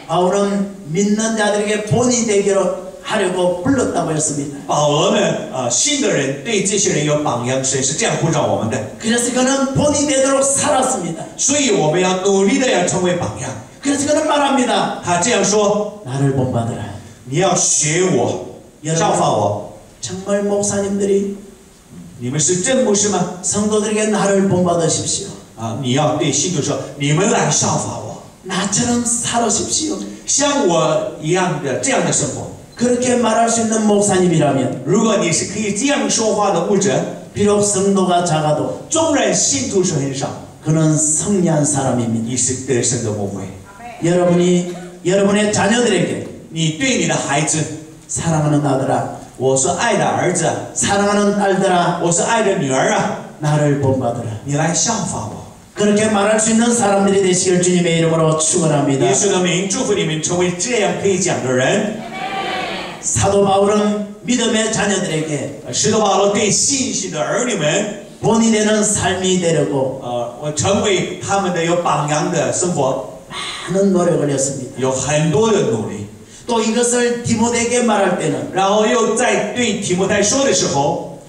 [SPEAKER 2] 바울은 믿는 자들에게 본이 되기로 하려고 불렀다고 했습니다.
[SPEAKER 3] 保罗呢，信的人对这些人有榜样，神是这样呼召我们的，
[SPEAKER 2] 그래서 그는 본이 되도록 살았습니다.
[SPEAKER 3] 所以我们要努力的要成为榜样。
[SPEAKER 2] 그래서 그는 말합니다.
[SPEAKER 3] 他这样说：
[SPEAKER 2] 나를 본받으라.
[SPEAKER 3] 你要学我，效法我。
[SPEAKER 2] 정말 목사님들이
[SPEAKER 3] 你们是真牧师吗？
[SPEAKER 2] 성도들에게 나를 본받으십시오.
[SPEAKER 3] 你要对信徒说，你们来效法我，
[SPEAKER 2] 나처럼 살으십시오.
[SPEAKER 3] 像我一样的这样的生活。
[SPEAKER 2] 그렇게 말할 수 있는 목사님이라면
[SPEAKER 3] 如果你是可以这样说话的牧者，
[SPEAKER 2] 비록 성도가 작아도
[SPEAKER 3] 纵然信徒是很少，
[SPEAKER 2] 그는 승리한 사람입니다.
[SPEAKER 3] 你是得胜的牧会。
[SPEAKER 2] 여러분이 여러분의 자녀들에게
[SPEAKER 3] 你对你的孩子，
[SPEAKER 2] 사랑하는 아들아,
[SPEAKER 3] 我是爱的儿子，
[SPEAKER 2] 사랑하는 딸들아
[SPEAKER 3] 我是爱的女儿啊，
[SPEAKER 2] 나를 본받으라.
[SPEAKER 3] 你来效法我。
[SPEAKER 2] 그렇게 말할 수 있는 사람들이 되시길 주님의 이름으로 축원합니다.
[SPEAKER 3] 耶稣的名祝福你们成为这样可以讲的人。
[SPEAKER 2] 사도 바울은 믿음의 자녀들에게
[SPEAKER 3] 使徒保罗对信心的儿女们，
[SPEAKER 2] 본이 되는 삶이 되려고
[SPEAKER 3] 我成为他们的有榜样的生活，
[SPEAKER 2] 많은 노력을 했습니다.
[SPEAKER 3] 有很多的努力。
[SPEAKER 2] 또 이것을 디모데에게 말할 때는
[SPEAKER 3] 然后又在对提摩太说的时候，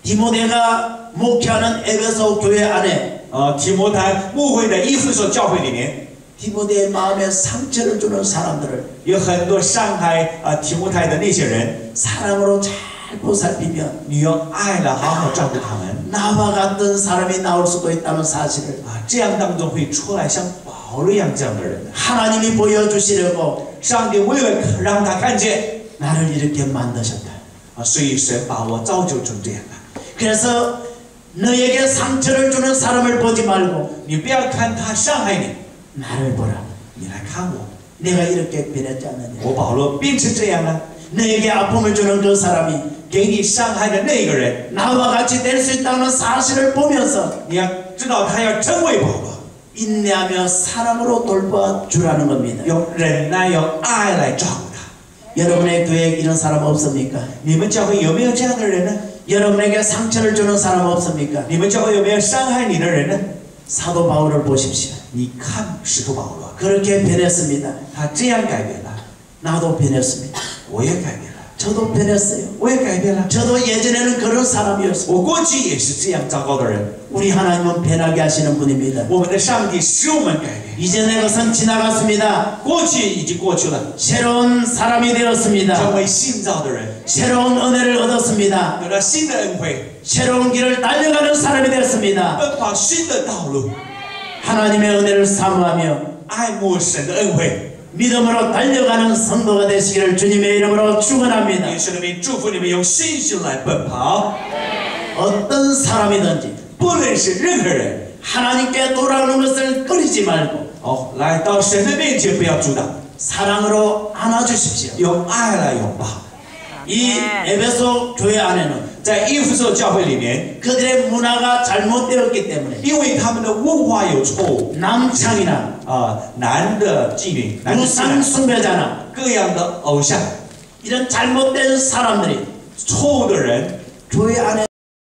[SPEAKER 2] 디모데가 목회하는 에베소 교회 안에
[SPEAKER 3] 提摩太牧会的以弗所教会里面，
[SPEAKER 2] 디모데의 마음에 상처를 주는 사람들을
[SPEAKER 3] 有很多伤害提摩太的那些人，
[SPEAKER 2] 사랑으로 잘 보살피면
[SPEAKER 3] 你用爱来好好照顾他们。
[SPEAKER 2] 나와 같은 사람이 나올 수도 있다는 사실을
[SPEAKER 3] 这样当中会出来像保罗一样这样的人。
[SPEAKER 2] 하나님이 보여주시려고
[SPEAKER 3] 上帝为了让他看见，
[SPEAKER 2] 나를 이렇게 만드셨다.
[SPEAKER 3] 所以神把我造就成这样的。
[SPEAKER 2] 그래서 너에게 상처를 주는 사람을 보지 말고
[SPEAKER 3] 你不要看他伤害你，
[SPEAKER 2] 나를 보라.
[SPEAKER 3] 你来看我，
[SPEAKER 2] 내가 이렇게 변했지 않느냐.
[SPEAKER 3] 我保罗变成这样了。
[SPEAKER 2] 너에게 아픔을 주는 그 사람이
[SPEAKER 3] 给你伤害的那个人，
[SPEAKER 2] 나와 같이 될 수 있다는 사실을 보면서
[SPEAKER 3] 你要知道他要成为保罗，
[SPEAKER 2] 인내하며 사랑으로 돌봐주라는 겁니다.
[SPEAKER 3] 用忍耐、用爱来照顾他。
[SPEAKER 2] 여러분의 교회에 이런 사람 없습니까?
[SPEAKER 3] 你们教会有没有这样的人呢？
[SPEAKER 2] 여러분에게 상처를 주는 사람 없습니까?
[SPEAKER 3] 你们教会有没有伤害你的人呢？
[SPEAKER 2] 사도 바울을 보십시오.
[SPEAKER 3] 你看使徒保罗，
[SPEAKER 2] 그렇게 변했습니다.
[SPEAKER 3] 他这样改变了，
[SPEAKER 2] 나도 변했습니다.
[SPEAKER 3] 我也改变了，
[SPEAKER 2] 저도 변했어요.
[SPEAKER 3] 我也改变了。
[SPEAKER 2] 저도 예전에는 그런 사람이었어요.
[SPEAKER 3] 我过去也是这样糟糕的人。
[SPEAKER 2] 우리 하나님은 변하게 하시는 분입니다.
[SPEAKER 3] 我们的上帝使我们改变，
[SPEAKER 2] 이전의 것은 지나갔습니다.
[SPEAKER 3] 过去已经过去了，
[SPEAKER 2] 새로운 사람이
[SPEAKER 3] 成
[SPEAKER 2] 되었습니다.
[SPEAKER 3] 为新造的人，
[SPEAKER 2] 새로운 은혜를 얻었습니다.
[SPEAKER 3] 有了新的恩惠，
[SPEAKER 2] 새로운 길을 달려가는 사람이 되었습니다.
[SPEAKER 3] 奔跑新的道路，
[SPEAKER 2] 하나님의 은혜를 사모하며
[SPEAKER 3] 爱慕神的恩惠。
[SPEAKER 2] 믿음으로 달려가는 성도가 되시기를 주님의 이름으로 축원합니다.
[SPEAKER 3] 耶稣的名祝福你们用信心来奔跑，
[SPEAKER 2] 어떤 사람이든지
[SPEAKER 3] 不论是任何人，
[SPEAKER 2] 하나님께 돌아오는 것을 꺼리지 말고
[SPEAKER 3] 来到神的面前不要阻挡，
[SPEAKER 2] 사랑으로 안아주십시오.
[SPEAKER 3] 用爱来拥抱。
[SPEAKER 2] 이 에베소 교회 안에는
[SPEAKER 3] 在以弗所教会里面，
[SPEAKER 2] 그들의 문화가 잘못되었기 때문에
[SPEAKER 3] 因为他们的文化有错误，
[SPEAKER 2] 남창이나
[SPEAKER 3] 男的妓女、男的妓
[SPEAKER 2] 우상
[SPEAKER 3] 男，
[SPEAKER 2] 숭배자나
[SPEAKER 3] 各样的偶像，
[SPEAKER 2] 이런 잘못된 사람들이
[SPEAKER 3] 错误的人。
[SPEAKER 2] 교회 안에